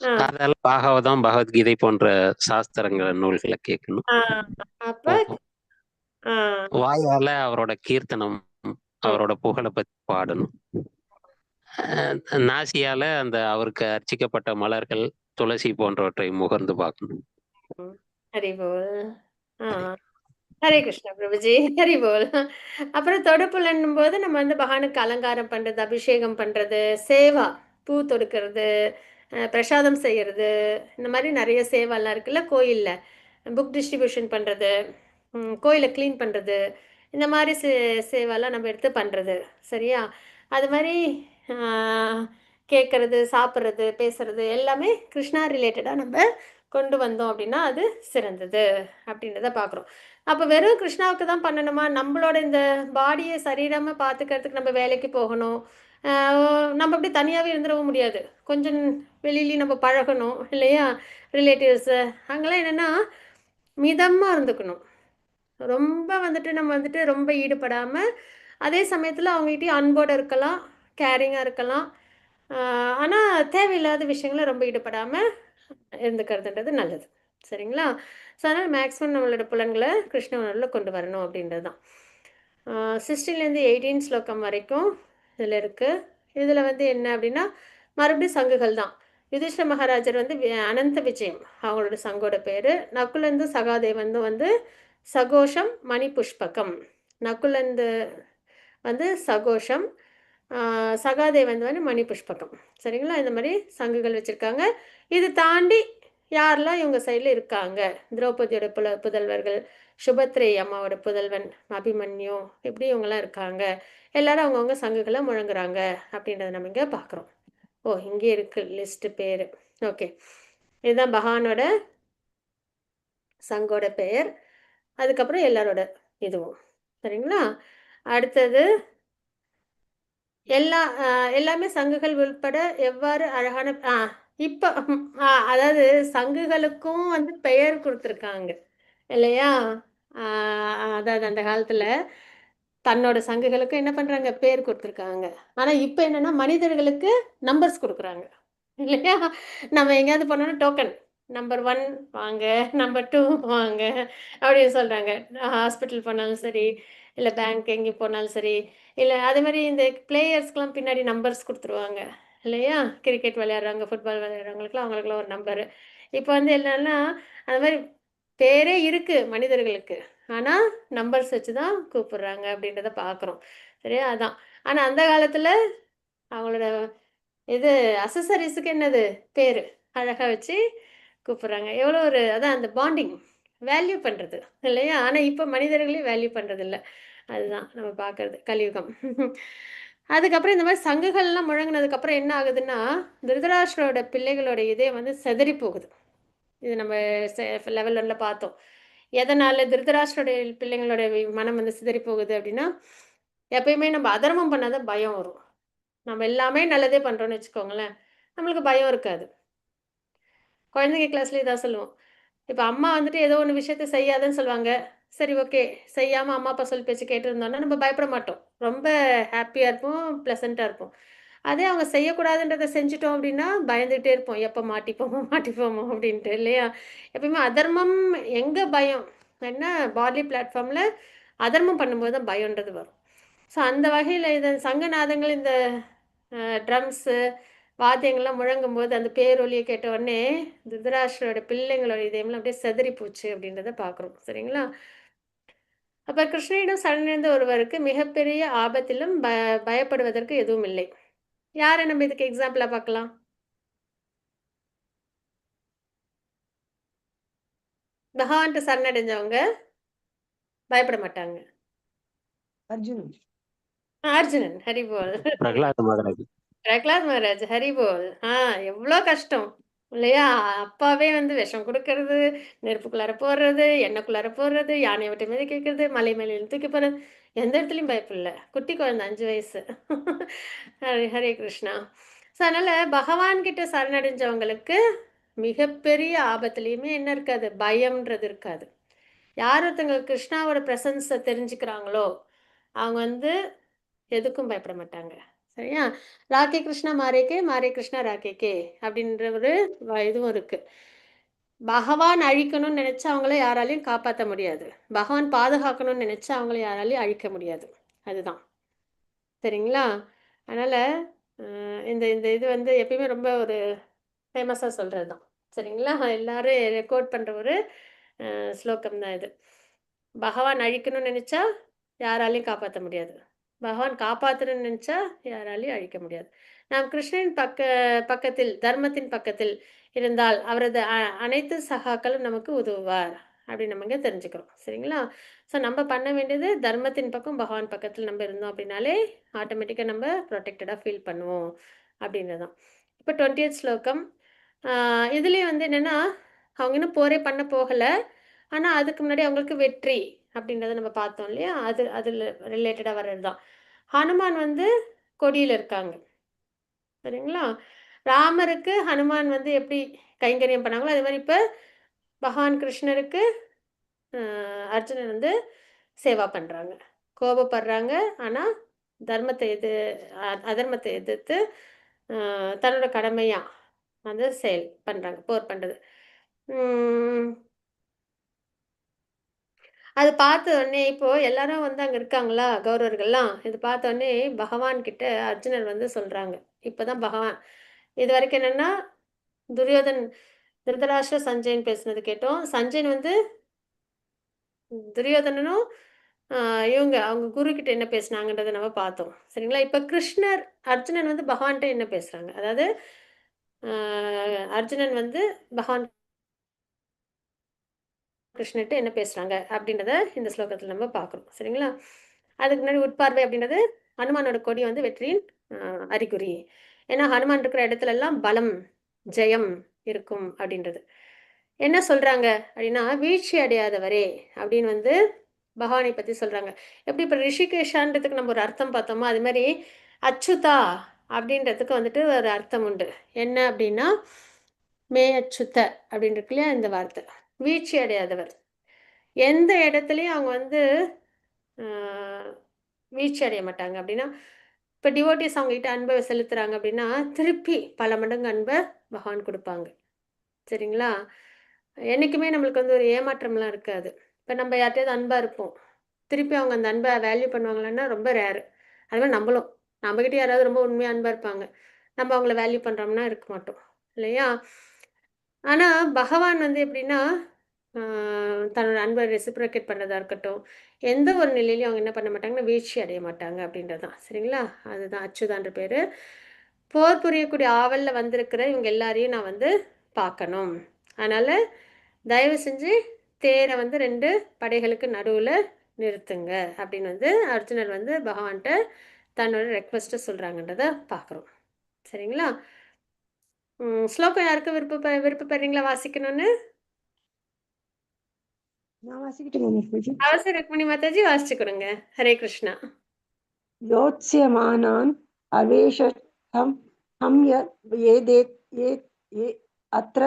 ஆ அதெல்லாம் பாகவதம், பகவத்கீதை போன்ற சாஸ்திரங்கள் நூல்களை கேட்கணும். ஆ அப்போ ஆ வாயால அவரோட கீர்த்தனம், ம் அவரோட புகழை பத்தி பாடணும். நாசியால அந்த அவருக்கு அர்ச்சிக்கப்பட்ட மலர்கள், துளசி போன்றவற்றை முகர்ந்து பார்க்கணும். ம். ஹரி போல். ஆ ஹரே கிருஷ்ணா பிரபுஜி. ஹரி போல். அப்புறம் தொடுப்புலன்னும் போது நம்ம வந்து பகவானுக்கு அலங்காரம் பண்ணுறது, அபிஷேகம் பண்ணுறது, சேவா, பூ தொடுக்கிறது, பிரசாதம் செய்கிறது, இந்த மாதிரி நிறைய சேவாலாம் இருக்குல்ல கோயிலில். புக் டிஸ்ட்ரிபியூஷன் பண்ணுறது, கோயிலை க்ளீன் பண்ணுறது, இந்த மாதிரி சேவாலாம் நம்ம எடுத்து பண்ணுறது. சரியா? அது மாதிரி கேட்குறது, சாப்பிட்றது, பேசுறது எல்லாமே கிருஷ்ணா ரிலேட்டடாக நம்ம கொண்டு வந்தோம் அப்படின்னா அது சிறந்தது அப்படின்றத பார்க்குறோம். அப்போ வெறும் கிருஷ்ணாவுக்கு தான் பண்ணணுமா? நம்மளோட இந்த பாடியை சரீரமாக பார்த்துக்கிறதுக்கு நம்ம வேலைக்கு போகணும். நம்ம அப்படி தனியாகவே இருந்துடவும் முடியாது. கொஞ்சம் வெளியிலையும் நம்ம பழகணும் இல்லையா? ரிலேட்டிவ்ஸு அங்கெல்லாம் என்னென்னா மிதமாக இருந்துக்கணும். ரொம்ப வந்துட்டு நம்ம வந்துட்டு ரொம்ப ஈடுபடாமல் அதே சமயத்தில் அவங்ககிட்டயும் அன்போடு இருக்கலாம், கேரிங்காக இருக்கலாம். ஆனால் தேவையில்லாத விஷயங்கள ரொம்ப ஈடுபடாமல் இருந்துக்கிறதுன்றது நல்லது. சரிங்களா? ஸோ அதனால் மேக்ஸிமம் நம்மளோட புலன்களை கிருஷ்ண உணர்வில் கொண்டு வரணும் அப்படின்றது தான். 16லேருந்து 18 ஸ்லோகம் வரைக்கும் இதில் இருக்குது. இதில் வந்து என்ன அப்படின்னா மறுபடியும் சங்குகள் தான். யுதிஷ்ட மகாராஜர் வந்து அனந்த விஜயம் அவங்களோட சங்கோட பேர். நக்குலந்து சகாதேவந்து வந்து சகோஷம் மணி புஷ்பகம். நக்குலந்து வந்து சகோஷம், சகாதேவன் வந்து மணி புஷ்பகம். சரிங்களா? இந்த மாதிரி சங்குகள் வச்சுருக்காங்க. இது தாண்டி யாரெல்லாம் இவங்க சைடில் இருக்காங்க? திரௌபதியோட புதல்வர்கள், சுபத்ரை அம்மாவோட புதல்வன் அபிமன்யு, இப்படி இவங்கெல்லாம் இருக்காங்க. எல்லாரும் அவங்கவுங்க சங்குகளை முழங்குறாங்க அப்படின்றத நம்ம இங்கே பார்க்குறோம். ஓ இங்கே இருக்குது லிஸ்ட்டு பேர். ஓகே, இதுதான் பகவானோட சங்கோட பெயர். அதுக்கப்புறம் எல்லாரோட இதுவும். சரிங்களா? அடுத்தது எல்லாமே சங்குகள் உள்பட எவ்வாறு அழகான இப்போ அதாவது சங்குகளுக்கும் வந்து பெயர் கொடுத்துருக்காங்க இல்லையா? அதாவது அந்த காலத்தில் தன்னோட சங்குகளுக்கும் என்ன பண்ணுறாங்க? பேர் கொடுத்துருக்காங்க. ஆனால் இப்போ என்னென்னா மனிதர்களுக்கு நம்பர்ஸ் கொடுக்குறாங்க இல்லையா? நம்ம எங்கேயாவது போனோம்னா டோக்கன் நம்பர் 1 வாங்க, நம்பர் 2 வாங்க அப்படின்னு சொல்கிறாங்க. ஹாஸ்பிட்டல் போனாலும் சரி, இல்லை பேங்க் எங்கே போனாலும் சரி, இல்லை அதே மாதிரி இந்த பிளேயர்ஸ்க்கெலாம் பின்னாடி நம்பர்ஸ் கொடுத்துருவாங்க இல்லையா? கிரிக்கெட் விளையாடுறாங்க, ஃபுட்பால் விளையாடுறவங்களுக்குலாம் அவங்களுக்குலாம் ஒரு நம்பரு. இப்போ வந்து என்னன்னா அது மாதிரி பேரே இருக்குது மனிதர்களுக்கு, ஆனால் நம்பர்ஸ் வச்சு தான் கூப்பிடுறாங்க அப்படின்றத பார்க்குறோம். சரியா? அதான். ஆனால் அந்த காலத்தில் அவங்களோட இது அசசரிஸுக்கு என்னது பேர் அழகாக வச்சு கூப்பிட்றாங்க. எவ்வளோ ஒரு அதான் அந்த பாண்டிங் வேல்யூ பண்ணுறது இல்லையா? ஆனால் இப்போ மனிதர்களையும் வேல்யூ பண்ணுறது இல்லை. அதுதான் நம்ம பார்க்குறது கலியுகம். அதுக்கப்புறம் இந்த மாதிரி சங்குகள்லாம் முழங்கினதுக்கப்புறம் என்ன ஆகுதுன்னா திருதராஷ்டிரோட பிள்ளைகளோட இதே வந்து செதறி போகுது. இது நம்ம லெவல் 1ல பார்த்தோம். எதனால் திருதராஷ்டிரோட பிள்ளைங்களோட மனம் வந்து சிதறி போகுது அப்படின்னா எப்பயுமே நம்ம அதர்மம் பண்ணாத பயம் வரும். நம்ம எல்லாமே நல்லதே பண்ணுறோன்னு வச்சுக்கோங்களேன், நம்மளுக்கு பயம் இருக்காது. குழந்தைங்க கிளாஸ்லேயே இதான் சொல்லுவோம். இப்போ அம்மா வந்துட்டு ஏதோ ஒன்று விஷயத்த செய்யாதுன்னு சொல்லுவாங்க. சரி ஓகே, செய்யாமல் அம்மா அப்பா சொல் பேச்சு கேட்டுருந்தோன்னா நம்ம பயப்பட மாட்டோம். ரொம்ப ஹாப்பியாக இருப்போம், ப்ளசண்ட்டாக இருப்போம். அதே அவங்க செய்யக்கூடாதுன்றதை செஞ்சுட்டோம் அப்படின்னா பயந்துகிட்டே இருப்போம். எப்போ மாட்டிப்போமோ மாட்டிப்போமோ அப்படின்ட்டு இல்லையா? எப்பயுமே அதர்மம் எங்கே பயம் என்ன பாட்லி பிளாட்ஃபார்மில் அதர்மம் பண்ணும்போது தான் பயன்றது வரும். ஸோ அந்த வகையில் இது சங்கநாதங்கள் இந்த ட்ரம்ஸு வாத்தியங்கள்லாம் முழங்கும்போது அந்த பேரொலியை கேட்ட உடனே திருதராஷ்டிரோட பிள்ளைங்களோட இதயம்லாம் அப்படியே செதறி போச்சு அப்படின்றத பார்க்குறோம். சரிங்களா? அப்போ கிருஷ்ணனிடம் சரணடைந்த ஒருவருக்கு மிகப்பெரிய ஆபத்திலும் பயப்படுவதற்கு எதுவும் இல்லை. யாரை நம்ம இதுக்கு எக்ஸாம்பிளா பார்க்கலாம்? பகவான்கிட்ட சரணடைஞ்சவங்க பயப்பட மாட்டாங்க. அர்ஜுனன். அர்ஜுனன், ஹரிபோல். பிரகலாத் மகாராஜ். பிரகலாத் மகாராஜ், ஹரிபோல். எவ்வளோ கஷ்டம் இல்லையா? அப்பாவே வந்து விஷம் கொடுக்கறது, நெருப்புக்குள்ளார போடுறது, எண்ணெய்க்குள்ளார போடுறது, யானையை விட்டு மிதிக்க வைக்கிறது, மலை மேலே தூக்கி போடுறது, எந்த இடத்துலையும் பயப்படல. குட்டி குழந்தை 5 வயசு. ஹரே ஹரே கிருஷ்ணா. ஸோ அதனால பகவான் கிட்ட சரணடைஞ்சவங்களுக்கு மிகப்பெரிய ஆபத்துலேயுமே என்ன இருக்காது? பயம்ன்றது இருக்காது. யார் ஒருத்தங்க கிருஷ்ணாவோட ப்ரெசன்ஸை தெரிஞ்சுக்கிறாங்களோ அவங்க வந்து எதுக்கும் பயப்பட மாட்டாங்க. சரியா? ராகே கிருஷ்ணா மாரேக்கே, மாரே கிருஷ்ணா ராகேக்கே அப்படின்ற ஒரு இதுவும் இருக்கு. பகவான் அழிக்கணும்னு நினைச்சா அவங்கள யாராலையும் காப்பாற்ற முடியாது. பகவான் பாதுகாக்கணும்னு நினைச்சா அவங்கள யாராலையும் அழிக்க முடியாது. அதுதான். சரிங்களா? அதனால இந்த இந்த இது வந்து எப்பயுமே ரொம்ப ஒரு ஃபேமஸாக சொல்கிறது தான். சரிங்களா? எல்லாரும் ரெக்கார்ட் பண்ணுற ஒரு ஸ்லோகம் தான் இது. பகவான் அழிக்கணும்னு நினைச்சா யாராலையும் காப்பாற்ற முடியாது. பகவான் காப்பாற்றணும்னு நினைச்சா யாராலையும் அழிக்க முடியாது. நாம் கிருஷ்ணனின் பக்கத்தில், தர்மத்தின் பக்கத்தில் இருந்தால் அவரது அனைத்து சகாக்களும் நமக்கு உதவுவார் அப்படின்னு நம்ம இங்கே தெரிஞ்சுக்கிறோம். சரிங்களா? ஸோ நம்ம பண்ண வேண்டியது தர்மத்தின் பக்கம், பகவான் பக்கத்தில் நம்ம இருந்தோம் அப்படின்னாலே ஆட்டோமேட்டிக்காக நம்ம ப்ரொடெக்டடாக ஃபீல் பண்ணுவோம் அப்படின்றது தான். இப்போ 20th ஸ்லோகம். இதுலேயும் வந்து என்னென்னா அவங்க இன்னும் போரே பண்ண போகலை. ஆனால் அதுக்கு முன்னாடி அவங்களுக்கு வெற்றி அப்படின்றத நம்ம பார்த்தோம் இல்லையா? அதில் ரிலேட்டடாக வர்றது தான். ஹனுமான் வந்து கொடியில் இருக்காங்க. சரிங்களா? ராமருக்கு ஹனுமான் வந்து எப்படி கைங்கரியம் பண்ணாங்களோ அதே மாதிரி இப்போ பகவான் கிருஷ்ணருக்கு அர்ஜுனன் வந்து சேவா பண்ணுறாங்க. கோபப்படுறாங்க, ஆனால் தர்மத்தை அதர்மத்தை எதிர்த்து தன்னோட கடமையாக வந்து செயல் பண்ணுறாங்க, போர் பண்ணுறது. அது பார்த்த உடனே இப்போ எல்லாரும் வந்து அங்கே இருக்காங்களா கௌரவர்கள்லாம், இது பார்த்த உடனே பகவான் கிட்ட அர்ஜுனர் வந்து சொல்கிறாங்க. இப்போ தான் பகவான் இது வரைக்கும் என்னென்னா துரியோதன் திருதராஷ்டிர சஞ்சயன் பேசுனது கேட்டோம். சஞ்சயன் வந்து துரியோதனனும் இவங்க அவங்க குரு கிட்ட என்ன பேசுனாங்கன்றதை நம்ம பார்த்தோம். சரிங்களா? இப்போ கிருஷ்ணர் அர்ஜுனன் வந்து பகவான்கிட்ட என்ன பேசுகிறாங்க, அதாவது அர்ஜுனன் வந்து பகவான் கிருஷ்ணர்கிட்ட என்ன பேசுகிறாங்க அப்படின்றத இந்த ஸ்லோகத்தில் நம்ம பார்க்குறோம். சரிங்களா? அதுக்கு முன்னாடி உட்பார்வை அப்படின்றது ஹனுமானோட கொடி வந்து வெற்றியின் அறிகுறி. ஏன்னா ஹனுமான் இருக்கிற இடத்துல எல்லாம் பலம், ஜெயம் இருக்கும் அப்படின்றது. என்ன சொல்கிறாங்க அப்படின்னா வீழ்ச்சி அடையாதவரே அப்படின்னு வந்து பகவானை பற்றி சொல்கிறாங்க. எப்படி இப்போ ரிஷிகேஷான்றதுக்கு நம்ம ஒரு அர்த்தம் பார்த்தோமோ அது மாதிரி அச்சுதா அப்படின்றதுக்கு வந்துட்டு ஒரு அர்த்தம் உண்டு. என்ன அப்படின்னா மே அச்சுத்த அப்படின்னு இருக்கு இல்லையா இந்த வார்த்தை. வீழ்ச்சி அடையாதவர். எந்த இடத்துலையும் அவங்க வந்து வீழ்ச்சி அடைய மாட்டாங்க. அப்படின்னா இப்போ டிவோட்டிஸ் அவங்ககிட்ட அன்பை செலுத்துகிறாங்க அப்படின்னா திருப்பி பல மடங்கு அன்பை பகவான் கொடுப்பாங்க. சரிங்களா? என்றைக்குமே நம்மளுக்கு வந்து ஒரு ஏமாற்றம்லாம் இருக்காது. இப்போ நம்ம யார்கிட்டயாவது அன்பாக இருப்போம், திருப்பி அவங்க அந்த அன்பை வேல்யூ பண்ணுவாங்களான்னா ரொம்ப ரேரு. அதுமாதிரி நம்மளும் நம்மக்கிட்ட யாராவது ரொம்ப உண்மையாக அன்பாக இருப்பாங்க, நம்ம அவங்கள வேல்யூ பண்ணுறோம்னா இருக்க மாட்டோம் இல்லையா? ஆனால் பகவான் வந்து எப்படின்னா தன்னோட அன்பை ரெசிப்ரோகேட் பண்ணுறதா இருக்கட்டும், எந்த ஒரு நிலையிலையும் அவங்க என்ன பண்ண மாட்டாங்கன்னா வீழ்ச்சி அடைய மாட்டாங்க அப்படின்றது தான். சரிங்களா? அதுதான் அச்சுதான்ற பேர். போர் புரியக்கூடிய ஆவலில் வந்திருக்கிற இவங்க எல்லாரையும் நான் வந்து பார்க்கணும். அதனால் தயவு செஞ்சு தேரை வந்து 2 படைகளுக்கு நடுவில் நிறுத்துங்க அப்படின்னு வந்து அர்ஜுனர் வந்து பகவான்கிட்ட தன்னோட ரெக்வஸ்ட்டை சொல்கிறாங்கன்றதை பார்க்குறோம். சரிங்களா? ஸ்லோகம் யாருக்கு விருப்பப்படுறீங்களா வாசிக்கணும்னு? நான் வாசிக்கிட்டேன் மாதாஜி. அவசர ருக்மிணி மாதாஜி வாசிச்சு கொடுங்க. ஹரே கிருஷ்ணா. योत्स्यमानान् अवेशं हम येदे ये अत्र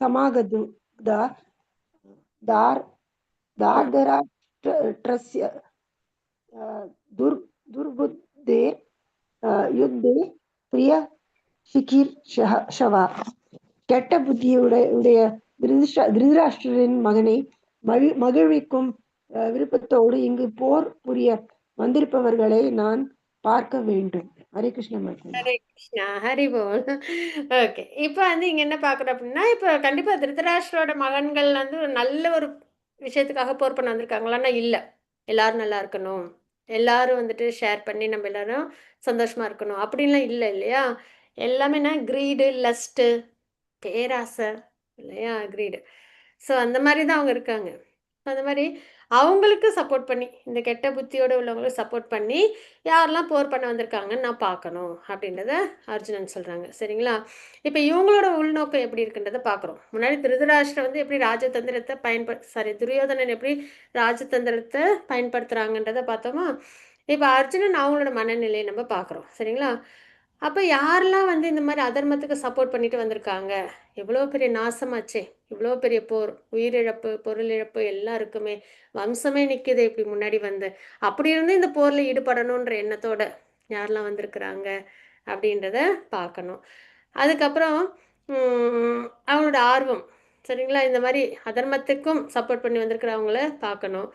समागतुदा दार्धराष्ट्रस्य दुर्बुद्धे युद्धे प्रिय சிகீர்ஷவா. கெட்ட புத்தியுடைய திருதராஷ்டிரரின் மகனை மகிழ்விக்கும் விருப்பத்தோடு இங்கு போர் புரிய வந்திருப்பவர்களை நான் பார்க்க வேண்டும். ஹரே கிருஷ்ணா மாதா. ஹரே கிருஷ்ணா, ஹரி போல். ஓகே, இப்போ வந்து இங்கே என்ன பார்க்குறோம் அப்படின்னா, இப்போ கண்டிப்பாக திருதராஷ்டிரோட மகன்கள் வந்து ஒரு நல்ல ஒரு விஷயத்துக்காக போர் பண்ண வந்திருக்காங்களான்னா இல்லை, எல்லாரும் நல்லா இருக்கணும், எல்லாரும் வந்துட்டு ஷேர் பண்ணி நம்ம எல்லாரும் சந்தோஷமா இருக்கணும் அப்படின்லாம் இல்லை இல்லையா? எல்லாமே என்ன கிரீடு, லஸ்ட்டு, பேராசை இல்லையா? கிரீடு. ஸோ அந்த மாதிரி தான் அவங்க இருக்காங்க. அந்த மாதிரி அவங்களுக்கு சப்போர்ட் பண்ணி, இந்த கெட்ட புத்தியோட உள்ளவங்களுக்கு சப்போர்ட் பண்ணி, யாரெல்லாம் போர் பண்ண வந்திருக்காங்கன்னு நான் பார்க்கணும் அப்படின்றத அர்ஜுனன் சொல்கிறாங்க. சரிங்களா? இப்போ இவங்களோட உள்நோக்கம் எப்படி இருக்குன்றதை பார்க்குறோம். முன்னாடி திருதராஷ்டிரர் வந்து எப்படி ராஜதந்திரத்தை துரியோதனன் எப்படி ராஜதந்திரத்தை பயன்படுத்துகிறாங்கன்றதை பார்த்தோமா? இப்போ அர்ஜுனன் அவங்களோட மனநிலையை நம்ம பார்க்குறோம். சரிங்களா? அப்போ யாரெல்லாம் வந்து இந்த மாதிரி அதர்மத்துக்கு சப்போர்ட் பண்ணிட்டு வந்திருக்காங்க, எவ்வளோ பெரிய நாசமாச்சே, இவ்வளோ பெரிய போர், உயிரிழப்பு, பொருள் இழப்பு எல்லாம் இருக்குமே, வம்சமே நிற்குது இப்படி முன்னாடி வந்து, அப்படி இருந்து இந்த போரில் ஈடுபடணுன்ற எண்ணத்தோட யாரெல்லாம் வந்திருக்கிறாங்க அப்படின்றத பார்க்கணும். அதுக்கப்புறம் அவங்களோட ஆர்வம், சரிங்களா? இந்த மாதிரி அதர்மத்துக்கும் சப்போர்ட் பண்ணி வந்திருக்கிறவங்கள பார்க்கணும்.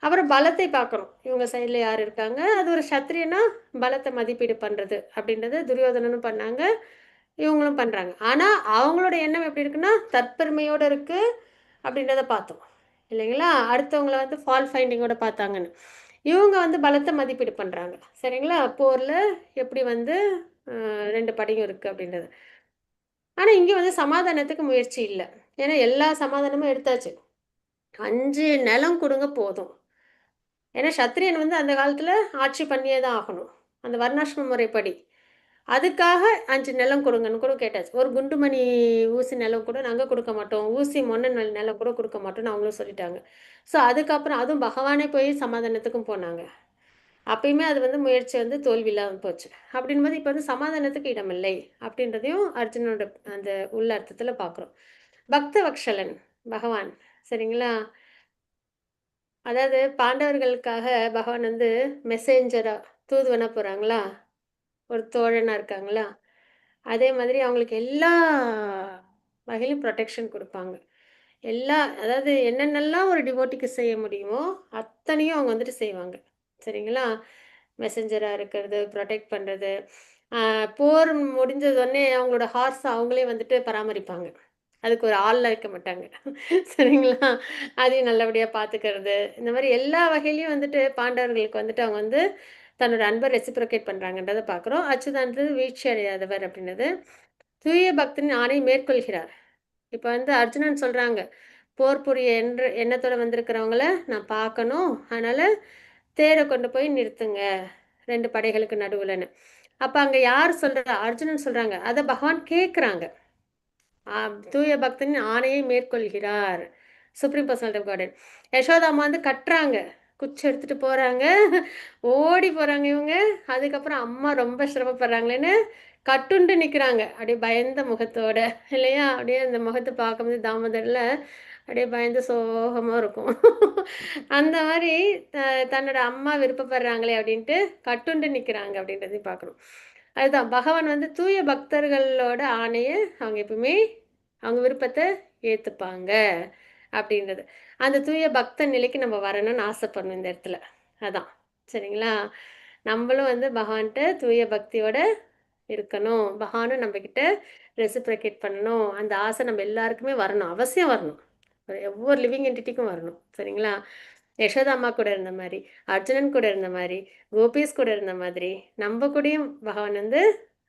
அப்புறம் பலத்தை பார்க்கணும். இவங்க சைடில் யார் இருக்காங்க, அது ஒரு சத்திரியனா பலத்தை மதிப்பீடு பண்ணுறது அப்படின்றத துரியோதனனும் பண்ணாங்க, இவங்களும் பண்ணுறாங்க. ஆனால் அவங்களோட எண்ணம் எப்படி இருக்குன்னா தற்பெருமையோடு இருக்குது அப்படின்றத பார்த்தோம் இல்லைங்களா? அடுத்தவங்கள வந்து ஃபால் ஃபைண்டிங்கோட பார்த்தாங்கன்னு. இவங்க வந்து பலத்தை மதிப்பீடு பண்ணுறாங்க. சரிங்களா? போரில் எப்படி வந்து 2 படையும் இருக்குது அப்படின்றது. ஆனால் இங்கே வந்து சமாதானத்துக்கு முயற்சி இல்லை. ஏன்னா எல்லா சமாதானமும் எடுத்தாச்சு. 5 நிலம் கொடுங்க போதும். ஏன்னா சத்திரியன் வந்து அந்த காலத்தில் ஆட்சி பண்ணியே தான் ஆகணும், அந்த வர்ணாசிரம முறைப்படி. அதுக்காக 5 நிலம் கொடுங்கன்னு கூட கேட்டாச்சு. ஒரு குண்டுமணி ஊசி நிலம் கூட நாங்கள் கொடுக்க மாட்டோம், ஊசி மொன்ன நிலம் கூட கொடுக்க மாட்டோம்னு அவங்களும் சொல்லிட்டாங்க. ஸோ அதுக்கப்புறம் அதுவும் பகவானே போய் சமாதானத்துக்கும் போனாங்க. அப்பயுமே அது வந்து முயற்சி வந்து தோல்வி இல்லாமல் போச்சு. அப்படின்போது இப்போ வந்து சமாதானத்துக்கு இடமில்லை அப்படின்றதையும் அர்ஜுனோட அந்த உள்ள அர்த்தத்தில் பார்க்குறோம். பக்த வக்ஷலன் பகவான், சரிங்களா? அதாவது பாண்டவர்களுக்காக பகவான் வந்து மெசேஞ்சரா தூதுவனா போகிறாங்களா, ஒரு தோழனா இருக்காங்களா, அதே மாதிரி அவங்களுக்கு எல்லா வகையிலும் ப்ரொடெக்ஷன் கொடுப்பாங்க. அதாவது என்னென்னலாம் ஒரு டிவோட்டிக்கு செய்ய முடியுமோ அத்தனையும் அவங்க வந்துட்டு செய்வாங்க. சரிங்களா? மெசஞ்சராக இருக்கிறது, ப்ரொடெக்ட் பண்ணுறது, போர் முடிஞ்சதொடனே அவங்களோட ஹார்ஸ் அவங்களே வந்துட்டு பராமரிப்பாங்க. அதுக்கு ஒரு ஆள்லாம் வைக்க மாட்டாங்க. சரிங்களா? அதையும் நல்லபடியாக பார்த்துக்கிறது, இந்த மாதிரி எல்லா வகையிலையும் வந்துட்டு பாண்டவர்களுக்கு வந்துட்டு அவங்க வந்து தன்னோட அன்பை ரெசிப்ரோகேட் பண்ணுறாங்கன்றதை பார்க்குறோம். அச்சுதான்றது வீழ்ச்சி அடையாதவர் அப்படின்றது. தூய பக்தன் ஆணை மேற்கொள்கிறார். இப்போ வந்து அர்ஜுனன் சொல்கிறாங்க, போர் புரிய எண்ணத்தோட வந்திருக்கிறவங்கள நான் பார்க்கணும், அதனால் தேரை கொண்டு போய் நிறுத்துங்க 2 படைகளுக்கு நடுவுலன்னு. அப்போ அங்கே யார் சொல்கிறா? அர்ஜுனன் சொல்கிறாங்க. அதை பகவான் கேட்குறாங்க. தூய பக்தனின் ஆணையை மேற்கொள்கிறார், சுப்ரீம் பர்சனாலிட்டி ஆஃப் காட். யசோதாமா வந்து கட்டுறாங்க, குச்சி எடுத்துகிட்டு போகிறாங்க, ஓடி போகிறாங்க இவங்க. அதுக்கப்புறம் அம்மா ரொம்ப சிரமப்படுறாங்களேன்னு கட்டுண்டு நிற்கிறாங்க, அப்படியே பயந்த முகத்தோட இல்லையா? அப்படியே அந்த முகத்தை பார்க்கும்போது தாமோதரில் அப்படியே பயந்து சோகமாக இருக்கும். அந்த மாதிரி தன்னோட அம்மா விருப்பப்படுறாங்களே அப்படின்ட்டு கட்டுண்டு நிற்கிறாங்க அப்படின்றதையும் பார்க்கணும். அதுதான் பகவான் வந்து தூய பக்தர்களோட ஆணையை அவங்க எப்பவுமே அவங்க விருப்பத்தை ஏற்றுப்பாங்க அப்படின்றது. அந்த தூய பக்த நிலைக்கு நம்ம வரணும்னு ஆசைப்படணும் இந்த இடத்துல. அதான் சரிங்களா? நம்மளும் வந்து பகவான்கிட்ட தூய பக்தியோட இருக்கணும், பகவானும் நம்மக்கிட்ட ரெசிப்ரோகேட் பண்ணணும். அந்த ஆசை நம்ம எல்லாருக்குமே வரணும், அவசியம் வரணும், ஒவ்வொரு லிவிங் என்டிட்டிக்கும் வரணும். சரிங்களா? யசோதாம்மா கூட இருந்த மாதிரி, அர்ஜுனன் கூட இருந்த மாதிரி, கோபிஸ் கூட இருந்த மாதிரி நம்ம கூடயும் பகவான் வந்து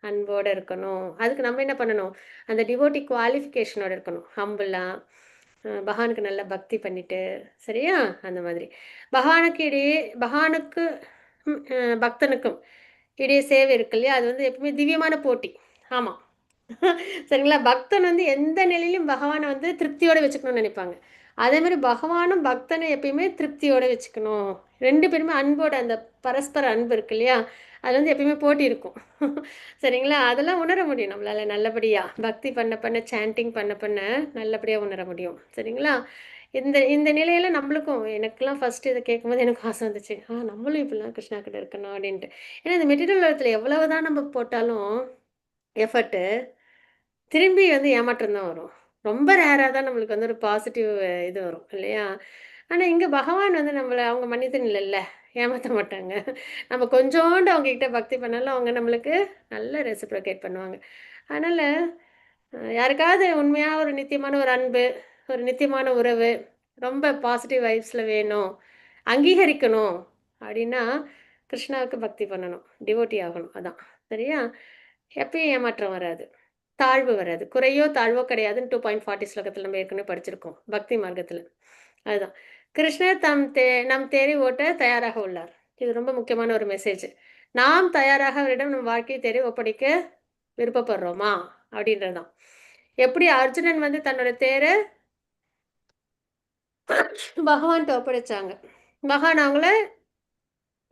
அன்போடு இருக்கணும். அதுக்கு நம்ம என்ன பண்ணணும்? அந்த டிவோட்டி குவாலிஃபிகேஷனோட இருக்கணும். ஹம்பிளாக பகவானுக்கு நல்லா பக்தி பண்ணிட்டு, சரியா? அந்த மாதிரி பகவானுக்கு பக்தனுக்கும் இடையே சேவை இருக்கு இல்லையா? அது வந்து எப்பவுமே திவ்யமான போட்டி. ஆமாம். சரிங்களா? பக்தன் வந்து எந்த நிலையிலும் பகவானை வந்து திருப்தியோடு வச்சுக்கணும்னு நினைப்பாங்க. அதே மாதிரி பகவானும் பக்தனை எப்பயுமே திருப்தியோடு வச்சுக்கணும். 2 பேருமே அன்போட அந்த பரஸ்பர அன்பு இருக்கு இல்லையா? அது வந்து எப்பயுமே போட்டி இருக்கும். சரிங்களா? அதெல்லாம் உணர முடியும் நம்மளால் நல்லபடியாக. பக்தி பண்ண பண்ண, சாண்டிங் பண்ண பண்ண நல்லபடியாக உணர முடியும். சரிங்களா? இந்த இந்த நிலையில் நம்மளுக்கும், எனக்கெல்லாம் ஃபஸ்ட்டு இதை கேட்கும்போது எனக்கு ஆசை வந்துச்சு, நம்மளும் இப்படிலாம் கிருஷ்ணா கிட்ட இருக்கணும் அப்படின்ட்டு. ஏன்னா இந்த மெட்டீரியல் உலகத்தில் எவ்வளவு தான் நம்ம போட்டாலும் எஃபர்ட்டு திரும்பி வந்து ஏமாற்றம் தான் வரும். ரொம்ப ரேராக தான் நம்மளுக்கு வந்து ஒரு பாசிட்டிவ் இது வரும் இல்லையா? ஆனால் இங்கே பகவான் வந்து நம்மளை, அவங்க மனிதன் இல்லைல்ல, ஏமாற்ற மாட்டாங்க. நம்ம கொஞ்சோண்டு அவங்கக்கிட்ட பக்தி பண்ணாலும் அவங்க நம்மளுக்கு நல்ல ரெசிப்ரோகேட் பண்ணுவாங்க. அதனால் யாருக்காவது உண்மையாக ஒரு நித்தியமான ஒரு அன்பு, ஒரு நித்தியமான உறவு, ரொம்ப பாசிட்டிவ் வைப்ஸில் வேணும், அங்கீகரிக்கணும் அப்படின்னா கிருஷ்ணாவுக்கு பக்தி பண்ணணும், டிவோட்டி ஆகணும். அதான் சரியா? எப்பயும் ஏமாற்றம் வராது, தாழ்வு வராது, குறையோ தாழ்வோ கிடையாதுன்னு 2.40 ஸ்லோகத்தில் நம்ம ஏற்கனவே படிச்சிருக்கோம் பக்தி மார்க்கத்தில். அதுதான் கிருஷ்ணர் நம் தேரை ஓட்ட தயாராக உள்ளார். இது ரொம்ப முக்கியமான ஒரு மெசேஜ். நாம் தயாராக அவரிடம் நம் வாழ்க்கையை தேரை ஒப்படைக்க விருப்பப்படுறோமா அப்படின்றதுதான். எப்படி அர்ஜுனன் வந்து தன்னோட தேரை பகவான்கிட்ட ஒப்படைச்சாங்க, பகவான் அவங்கள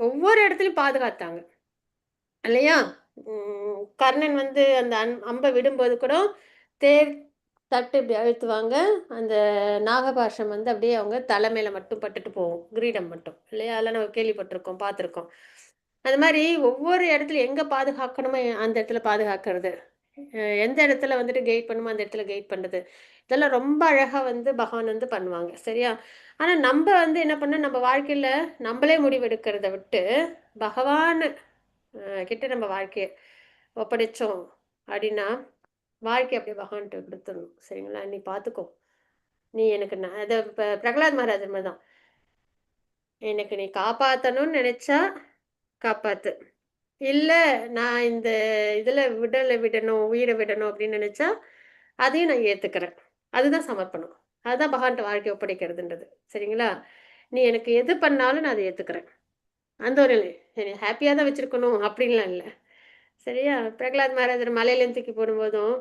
ஒவ்வொரு இடத்துலையும் பாதுகாத்தாங்க இல்லையா? கர்ணன் வந்து அந்த அம்பை விடும்போது கூட தேர் தட்டு இப்படி அழுத்துவாங்க, அந்த நாகபாஷம் வந்து அப்படியே அவங்க தலைமையில மட்டும் பட்டுட்டு போகும், கிரீடம் மட்டும் இல்லையா? அதெல்லாம் நம்ம கேள்விப்பட்டிருக்கோம், பார்த்துருக்கோம். அது மாதிரி ஒவ்வொரு இடத்துல எங்கே பாதுகாக்கணுமோ அந்த இடத்துல பாதுகாக்கிறது, எந்த இடத்துல வந்துட்டு கைட் பண்ணுமோ அந்த இடத்துல கைட் பண்ணுறது, இதெல்லாம் ரொம்ப அழகாக வந்து பகவான் வந்து பண்ணுவாங்க சரியா? ஆனால் நம்ம வந்து என்ன பண்ண, நம்ம வாழ்க்கையில் நம்மளே முடிவெடுக்கிறத விட்டு பகவான் கிட்ட நம்ம வாழ்க்கையை ஒப்படைச்சோம் அப்படின்னா வாழ்க்கை அப்படியே பகவான்கிட்ட கொடுத்துடணும் சரிங்களா? நீ பார்த்துக்கோ, நீ எனக்கு அதை இப்போ பிரகலாத் மகாராஜர் மாதிரி தான், எனக்கு நீ காப்பாற்றணும்னு நினச்சா காப்பாற்று, இல்லை நான் இந்த இதில் விடணும் உயிரை விடணும் அப்படின்னு நினச்சா அதையும் நான் ஏற்றுக்கிறேன். அதுதான் சமர்ப்பணம், அதுதான் பகவான்கிட்ட வாழ்க்கை ஒப்படைக்கிறதுன்றது சரிங்களா? நீ எனக்கு எது பண்ணாலும் நான் அதை ஏற்றுக்கிறேன், அந்த ஒரு என்னை ஹாப்பியாக தான் வச்சுருக்கணும் அப்படின்லாம் இல்லை சரியா? பிரகலாத் மகாராஜர் மலையிலேருந்து தூக்கி போடும்போதும்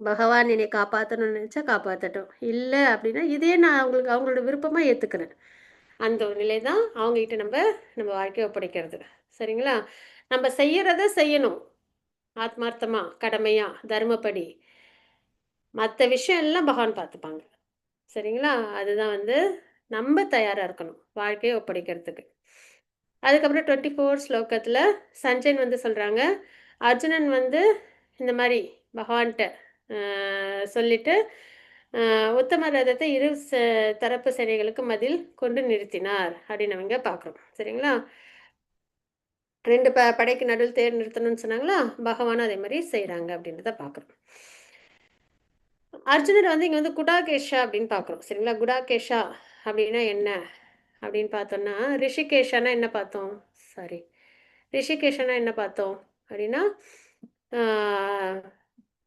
பகவான் என்னை காப்பாற்றணும்னு நினச்சா காப்பாற்றட்டும், இல்லை அப்படின்னா இதே நான் அவங்களோட விருப்பமாக ஏற்றுக்கிறேன். அந்த ஒரு நிலை தான் அவங்ககிட்ட நம்ம வாழ்க்கையை ஒப்படைக்கிறது சரிங்களா? நம்ம செய்யறத செய்யணும் ஆத்மார்த்தமா, கடமையா, தர்மப்படி. மற்ற விஷயம் எல்லாம் பகவான் பார்த்துப்பாங்க சரிங்களா? அதுதான் வந்து நம்ம தயாராக இருக்கணும் வாழ்க்கையை ஒப்படைக்கிறதுக்கு. அதுக்கப்புறம் 24 ஸ்லோகத்தில் சஞ்சயன் வந்து சொல்கிறாங்க, அர்ஜுனன் வந்து இந்த மாதிரி பகவான்கிட்ட சொல்லிட்டு உத்தம ரதத்தை இரு தரப்பு சேனைகளுக்கு மதில் கொண்டு நிறுத்தினார் அப்படின்னு அவங்க பார்க்குறோம் சரிங்களா? 2 படைக்கு நடுவில் தேர் நிறுத்தணும்னு சொன்னாங்களா, பகவானும் அதே மாதிரி செய்கிறாங்க அப்படின்றத பார்க்குறோம். அர்ஜுனர் வந்து இங்கே வந்து குடாகேஷா அப்படின்னு பார்க்குறோம் சரிங்களா? குடாகேஷா அப்படின்னா என்ன அப்படின்னு பார்த்தோம்னா, ரிஷிகேஷானா என்ன பார்த்தோம், சாரி ரிஷிகேஷனா என்ன பார்த்தோம் அப்படின்னா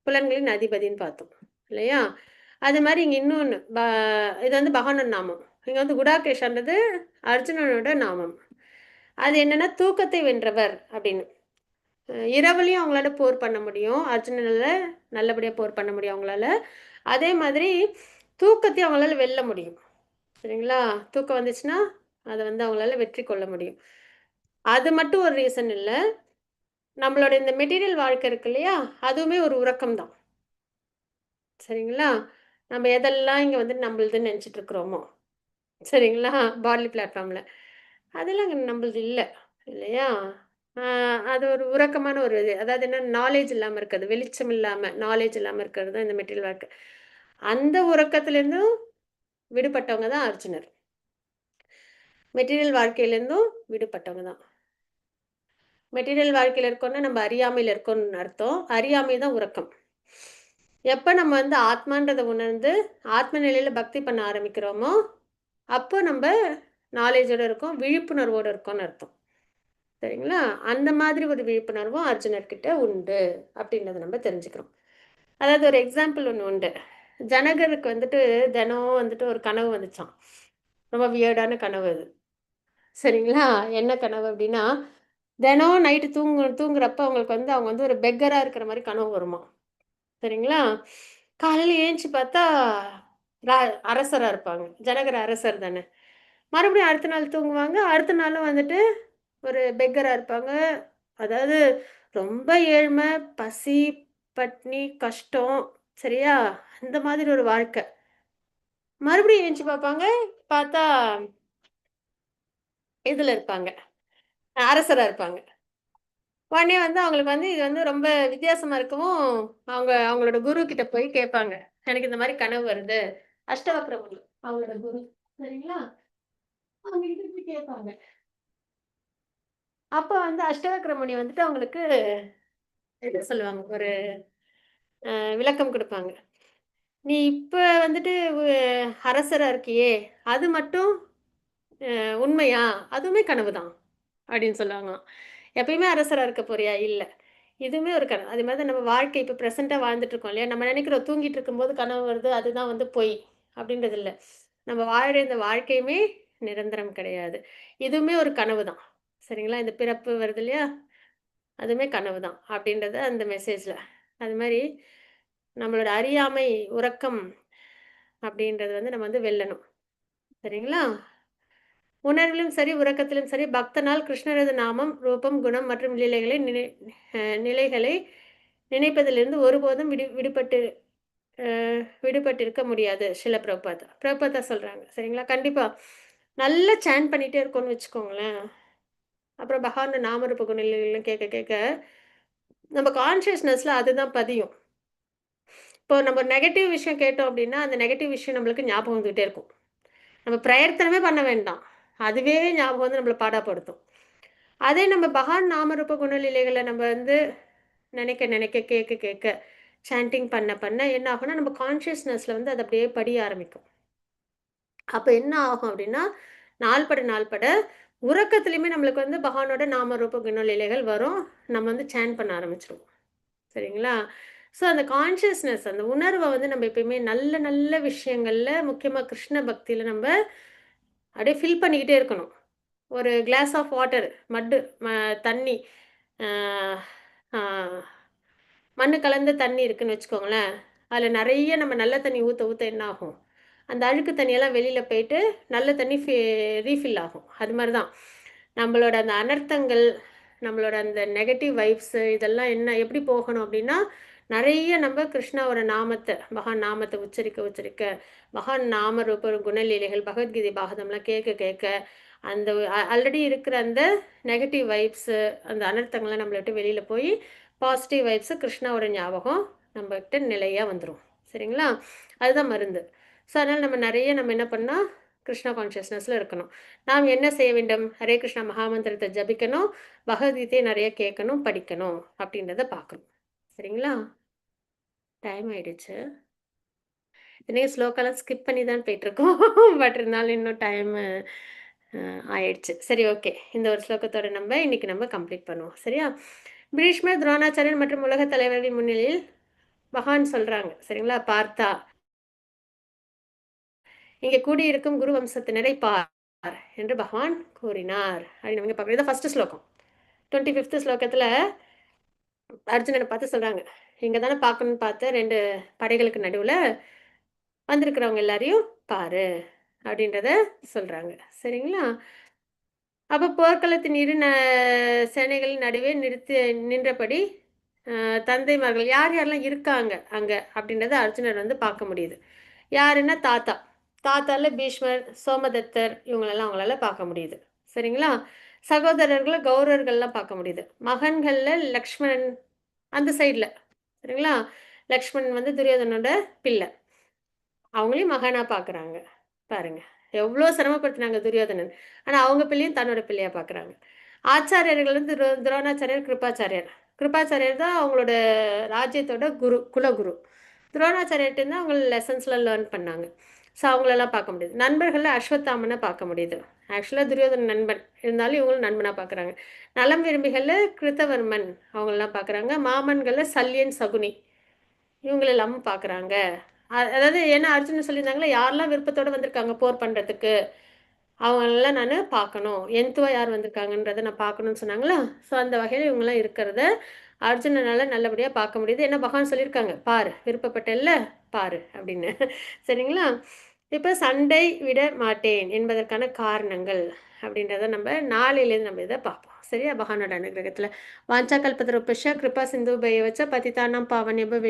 புலன்களின் அதிபதின்னு பார்த்தோம் இல்லையா? அது மாதிரி இங்கே இன்னொன்று இது வந்து பகவானோட நாமம். இங்கே வந்து குடாகேஷான்றது அர்ஜுனனோட நாமம். அது என்னன்னா தூக்கத்தை வென்றவர் அப்படின்னு. இரவுலையும் அவங்களால போர் பண்ண முடியும், அர்ஜுனனால நல்லபடியாக போர் பண்ண முடியும் அவங்களால. அதே மாதிரி தூக்கத்தையும் அவங்களால வெல்ல முடியும் சரிங்களா? தூக்கம் வந்துச்சுன்னா அதை வந்து அவங்களால வெற்றி கொள்ள முடியும். அது மட்டும் ஒரு ரீசன் இல்லை, நம்மளோட இந்த மெட்டீரியல் வாழ்க்கை இருக்கு இல்லையா, அதுவுமே ஒரு உறக்கம் தான் சரிங்களா? நம்ம எதெல்லாம் இங்கே வந்து நம்மளுதுன்னு நினச்சிட்டு இருக்கிறோமோ சரிங்களா, பாட்லி பிளாட்ஃபார்மில், அதெல்லாம் இங்கே நம்மளது இல்லை இல்லையா? அது ஒரு உறக்கமான ஒரு இது, அதாவது என்ன, நாலேஜ் இல்லாமல் இருக்கிறது, வெளிச்சம் இல்லாமல் நாலேஜ் இல்லாமல் இருக்கிறது தான் இந்த மெட்டீரியல் வாழ்க்கை. அந்த உறக்கத்துலேருந்தும் விடுபட்டவங்க தான் அர்ஜுனர், மெட்டீரியல் வாழ்க்கையிலேருந்தும் விடுபட்டவங்க தான். மெட்டீரியல் வாழ்க்கையில் இருக்கோன்னா நம்ம அறியாமையில் இருக்கோன்னு அர்த்தம், அறியாமை தான் உறக்கம். எப்போ நம்ம வந்து ஆத்மான்றதை உணர்ந்து ஆத்ம நிலையில் பக்தி பண்ண ஆரம்பிக்கிறோமோ அப்போ நம்ம நாலேஜோடு இருக்கோம், விழிப்புணர்வோடு இருக்கோம்னு அர்த்தம் சரிங்களா? அந்த மாதிரி ஒரு விழிப்புணர்வும் அர்ஜுனர்கிட்ட உண்டு அப்படின்றத நம்ம தெரிஞ்சுக்கிறோம். அதாவது ஒரு எக்ஸாம்பிள் ஒன்று உண்டு. ஜனகருக்கு வந்துட்டு தினம் வந்துட்டு ஒரு கனவு வந்துச்சான், ரொம்ப வியர்டான கனவு அது சரிங்களா? என்ன கனவு அப்படின்னா, தினம் நைட்டு தூங்குறப்ப அவங்களுக்கு வந்து அவங்க வந்து ஒரு பெக்கராக இருக்கிற மாதிரி கனவு வருமா சரிங்களா? காலையில் ஏஞ்சி பார்த்தா அரசராக இருப்பாங்க, ஜனகர் அரசர் தானே. மறுபடியும் அடுத்த நாள் தூங்குவாங்க, அடுத்த நாளும் வந்துட்டு ஒரு பெக்கராக இருப்பாங்க, அதாவது ரொம்ப ஏழ்மை, பசி, பட்னி, கஷ்டம் சரியா, அந்த மாதிரி ஒரு வாழ்க்கை. மறுபடியும் ஏஞ்சி பார்ப்பாங்க, பார்த்தா இதில் இருப்பாங்க, அரசராக இருப்பாங்க. உடனே வந்து அவங்களுக்கு வந்து இது வந்து ரொம்ப வித்தியாசமாக இருக்கவும் அவங்களோட குரு கிட்ட போய் கேட்பாங்க, எனக்கு இந்த மாதிரி கனவு வருது, அஷ்டவக்ர முனி அவங்களோட குரு சரிங்களா, அவங்க கிட்ட போய் கேட்பாங்க. அப்போ வந்து அஷ்டவக்ர முனி வந்துட்டு அவங்களுக்கு என்ன சொல்லுவாங்க, ஒரு விளக்கம் கொடுப்பாங்க. நீ இப்போ வந்துட்டு அரசராக இருக்கியே அது மட்டும் உண்மையா, அதுவுமே கனவு தான் அப்படின்னு சொல்லுவாங்களாம். எப்பயுமே அரசராக இருக்க போறியா? இல்லை. இதுவுமே ஒரு கனவு. அது மாதிரி தான் நம்ம வாழ்க்கை இப்போ ப்ரெசென்ட்டாக வாழ்ந்துட்டு இருக்கோம் இல்லையா? நம்ம நினைக்கிறோம் தூங்கிட்டு இருக்கும்போது கனவு வருது, அதுதான் வந்து பொய் அப்படின்றது இல்லை. நம்ம வாழ்கிற இந்த வாழ்க்கையுமே நிரந்தரம் கிடையாது. இதுவுமே ஒரு கனவு தான். சரிங்களா? இந்த பிறப்பு வருது இல்லையா? அதுவுமே கனவு தான் அப்படின்றது அந்த மெசேஜில். அது மாதிரி நம்மளோட அறியாமை, உறக்கம் அப்படின்றது வந்து நம்ம வந்து வெல்லணும். சரிங்களா? உணர்விலும் சரி, உறக்கத்திலும் சரி, பக்தனால் கிருஷ்ணரது நாமம், ரூபம், குணம் மற்றும் நிலைகளை நினைப்பதிலிருந்து ஒருபோதும் விடுபட்டிருக்க முடியாது. ஷில பிரபுபாதா பிரபுபாதா சொல்றாங்க. சரிங்களா? கண்டிப்பா. நல்லா சாண்ட் பண்ணிட்டே இருக்கோம்னு வச்சுக்கோங்களேன். அப்புறம் பகவான் நாமரூப குணநிலைகள்லாம் கேட்க கேட்க நம்ம கான்ஷியஸ்னஸ்ல அதுதான் பதியும். இப்போ நம்ம நெகட்டிவ் விஷயம் கேட்டோம் அப்படின்னா, அந்த நெகட்டிவ் விஷயம் நம்மளுக்கு ஞாபகம் வந்துகிட்டே இருக்கும். நம்ம பிரயத்தனமே பண்ண வேண்டாம். அதுவே ஞாபகம் வந்து நம்மள பாடாப்படுத்தும். அதே நம்ம பகவான் நாமரூப குணநிலைகளை நம்ம வந்து நினைக்க நினைக்க கேட்க கேட்க சாண்டிங் பண்ண பண்ண என்ன ஆகும்னா நம்ம கான்ஷியஸ்னஸ்ல வந்து அது அப்படியே படிய ஆரம்பிக்கும். அப்போ என்ன ஆகும் அப்படின்னா நாள்பட உறக்கத்துலையுமே நம்மளுக்கு வந்து பகவானோட நாமரூப குணநிலைகள் வரும். நம்ம வந்து சாண்ட் பண்ண ஆரம்பிச்சிருவோம். சரிங்களா? ஸோ அந்த கான்ஷியஸ்னஸ் அந்த உணர்வை வந்து நம்ம எப்பயுமே நல்ல நல்ல விஷயங்கள்ல முக்கியமாக கிருஷ்ண பக்தியில் நம்ம அப்படியே ஃபில் பண்ணிக்கிட்டே இருக்கணும். ஒரு கிளாஸ் ஆஃப் வாட்டர் தண்ணி ஆஹ், ஆஹ், மண்ணு கலந்த தண்ணி இருக்குன்னு வச்சுக்கோங்களேன். அதில் நிறைய நம்ம நல்ல தண்ணி ஊற்ற ஊற்ற என்ன ஆகும்? அந்த அழுக்கு தண்ணியெல்லாம் வெளியில் போயிட்டு நல்ல தண்ணி ரீஃபில் ஆகும். அது மாதிரி தான் நம்மளோட அந்த அனர்த்தங்கள், நம்மளோட அந்த நெகட்டிவ் வைப்ஸு இதெல்லாம் என்ன எப்படி போகணும் அப்படின்னா, நிறைய நம்ம கிருஷ்ணாவோட நாமத்தை, மகான் நாமத்தை உச்சரிக்க உச்சரிக்க, மகான் நாம ரூப குணலீலைகள், பகவத்கீதை பாகதம்லாம் கேட்க கேட்க, அந்த ஆல்ரெடி இருக்கிற அந்த நெகட்டிவ் வைப்ஸு, அந்த அனர்த்தங்கள்லாம் நம்மளை விட்டு வெளியில் போய் பாசிட்டிவ் வைப்ஸு, கிருஷ்ணாவோட ஞாபகம் நம்மகிட்ட நிலையாக வந்துடும். சரிங்களா? அதுதான் மருந்து. ஸோ அதனால் நம்ம என்ன பண்ணால் கிருஷ்ணா கான்ஷியஸ்னஸில் இருக்கணும். நாம் என்ன செய்ய வேண்டும்? ஹரே கிருஷ்ணா மகாமந்திரத்தை ஜபிக்கணும், பகவத்கீதையை நிறைய கேட்கணும், படிக்கணும் அப்படின்றத பார்க்கணும். சரிங்களா? டைம் ஆயிடுச்சு. இன்னைக்கு ஸ்லோக்கெல்லாம் ஸ்கிப் பண்ணி தான் போயிட்டுருக்கோம். பட் இருந்தாலும் இன்னும் டைமு ஆயிடுச்சு. சரி, ஓகே. இந்த ஒரு ஸ்லோகத்தோட இன்னைக்கு கம்ப்ளீட் பண்ணுவோம். சரியா? பீஷ்மர், துரோணாச்சாரியர் மற்றும் உலக தலைவர்களின் முன்னிலையில் பகவான் சொல்றாங்க. சரிங்களா? பார்த்தா இங்கே கூடியிருக்கும் குரு வம்சத்தினரை பார் என்று பகவான் கூறினார் அப்படின்னு நமக்கு பார்க்கணும். இதான் ஃபர்ஸ்ட் ஸ்லோகம். 25th ஸ்லோகத்தில் அர்ஜுனனை பார்த்து சொல்கிறாங்க, இங்கே தானே பார்க்கணும்னு பார்த்து 2 படைகளுக்கு நடுவில் வந்திருக்கிறவங்க எல்லாரையும் பாரு அப்படின்றத சொல்கிறாங்க. சரிங்களா? அப்போ போர்க்களத்தின் சேனைகளின் நடுவே நின்றபடி தந்தைமார்கள் யார் யாரெல்லாம் இருக்காங்க அங்கே அப்படின்றத அர்ஜுனர் வந்து பார்க்க முடியுது. யாருன்னா தாத்தால பீஷ்மர், சோமதத்தர் இவங்களெல்லாம் அவங்களால பார்க்க முடியுது. சரிங்களா? சகோதரர்களை கௌரவர்கள்லாம் பார்க்க முடியுது. மகன்களில் லக்ஷ்மணன் அந்த சைடில். சரிங்களா? லக்ஷ்மணன் வந்து துரியோதனோட பிள்ளை. அவங்களையும் மகனாக பார்க்குறாங்க. பாருங்க எவ்வளோ சிரமப்படுத்தினாங்க துரியோதனன். ஆனால் அவங்க பிள்ளையும் தன்னோட பிள்ளையாக பார்க்குறாங்க. ஆச்சாரியர்கள் வந்து துரோணாச்சாரியர், கிருபாச்சாரியர் தான் அவங்களோட ராஜ்யத்தோட குலகுரு. துரோணாச்சாரியர்கிட்ட அவங்க லெசன்ஸ்லாம் லேர்ன் பண்ணாங்க. ஸோ அவங்களெல்லாம் பார்க்க முடியுது. நண்பர்களில் அஸ்வத்தாமனை பார்க்க முடியுது. ஆக்சுவலாக துரியோதன நண்பன் இருந்தாலும் இவங்களும் நண்பனாக பார்க்குறாங்க. நலம் விரும்பிகளில் கிருத்தவர்மன் அவங்களெல்லாம் பார்க்குறாங்க. மாமன்களில் சல்யன், சகுனி இவங்களெல்லாமும் பார்க்குறாங்க. அதாவது ஏன்னா அர்ஜுனன் சொல்லியிருந்தாங்களே யாரெல்லாம் விருப்பத்தோடு வந்திருக்காங்க போர் பண்ணுறதுக்கு அவங்களெல்லாம் நான் பார்க்கணும், எந்துவாக யார் வந்திருக்காங்கன்றதை நான் பார்க்கணும்னு சொன்னாங்களா. ஸோ அந்த வகையில் இவங்கெல்லாம் இருக்கிறத அர்ஜுனனால் நல்லபடியாக பார்க்க முடியுது. ஏன்னா பகவான் சொல்லியிருக்காங்க, பாரு விருப்பப்பட்டல்ல பாரு அப்படின்னு. சரிங்களா? இப்போ சண்டை விட மாட்டேன் என்பதற்கான காரணங்கள் அப்படின்றத நம்ம நாளையிலேருந்து நம்ம இதை பார்ப்போம். சரியா? பகவானோட அனுகிரகத்தில் வாஞ்சா கல்பத்ருபஸ்ய கிருபா சிந்து பய வச்ச பதிதானாம் பாவன்யப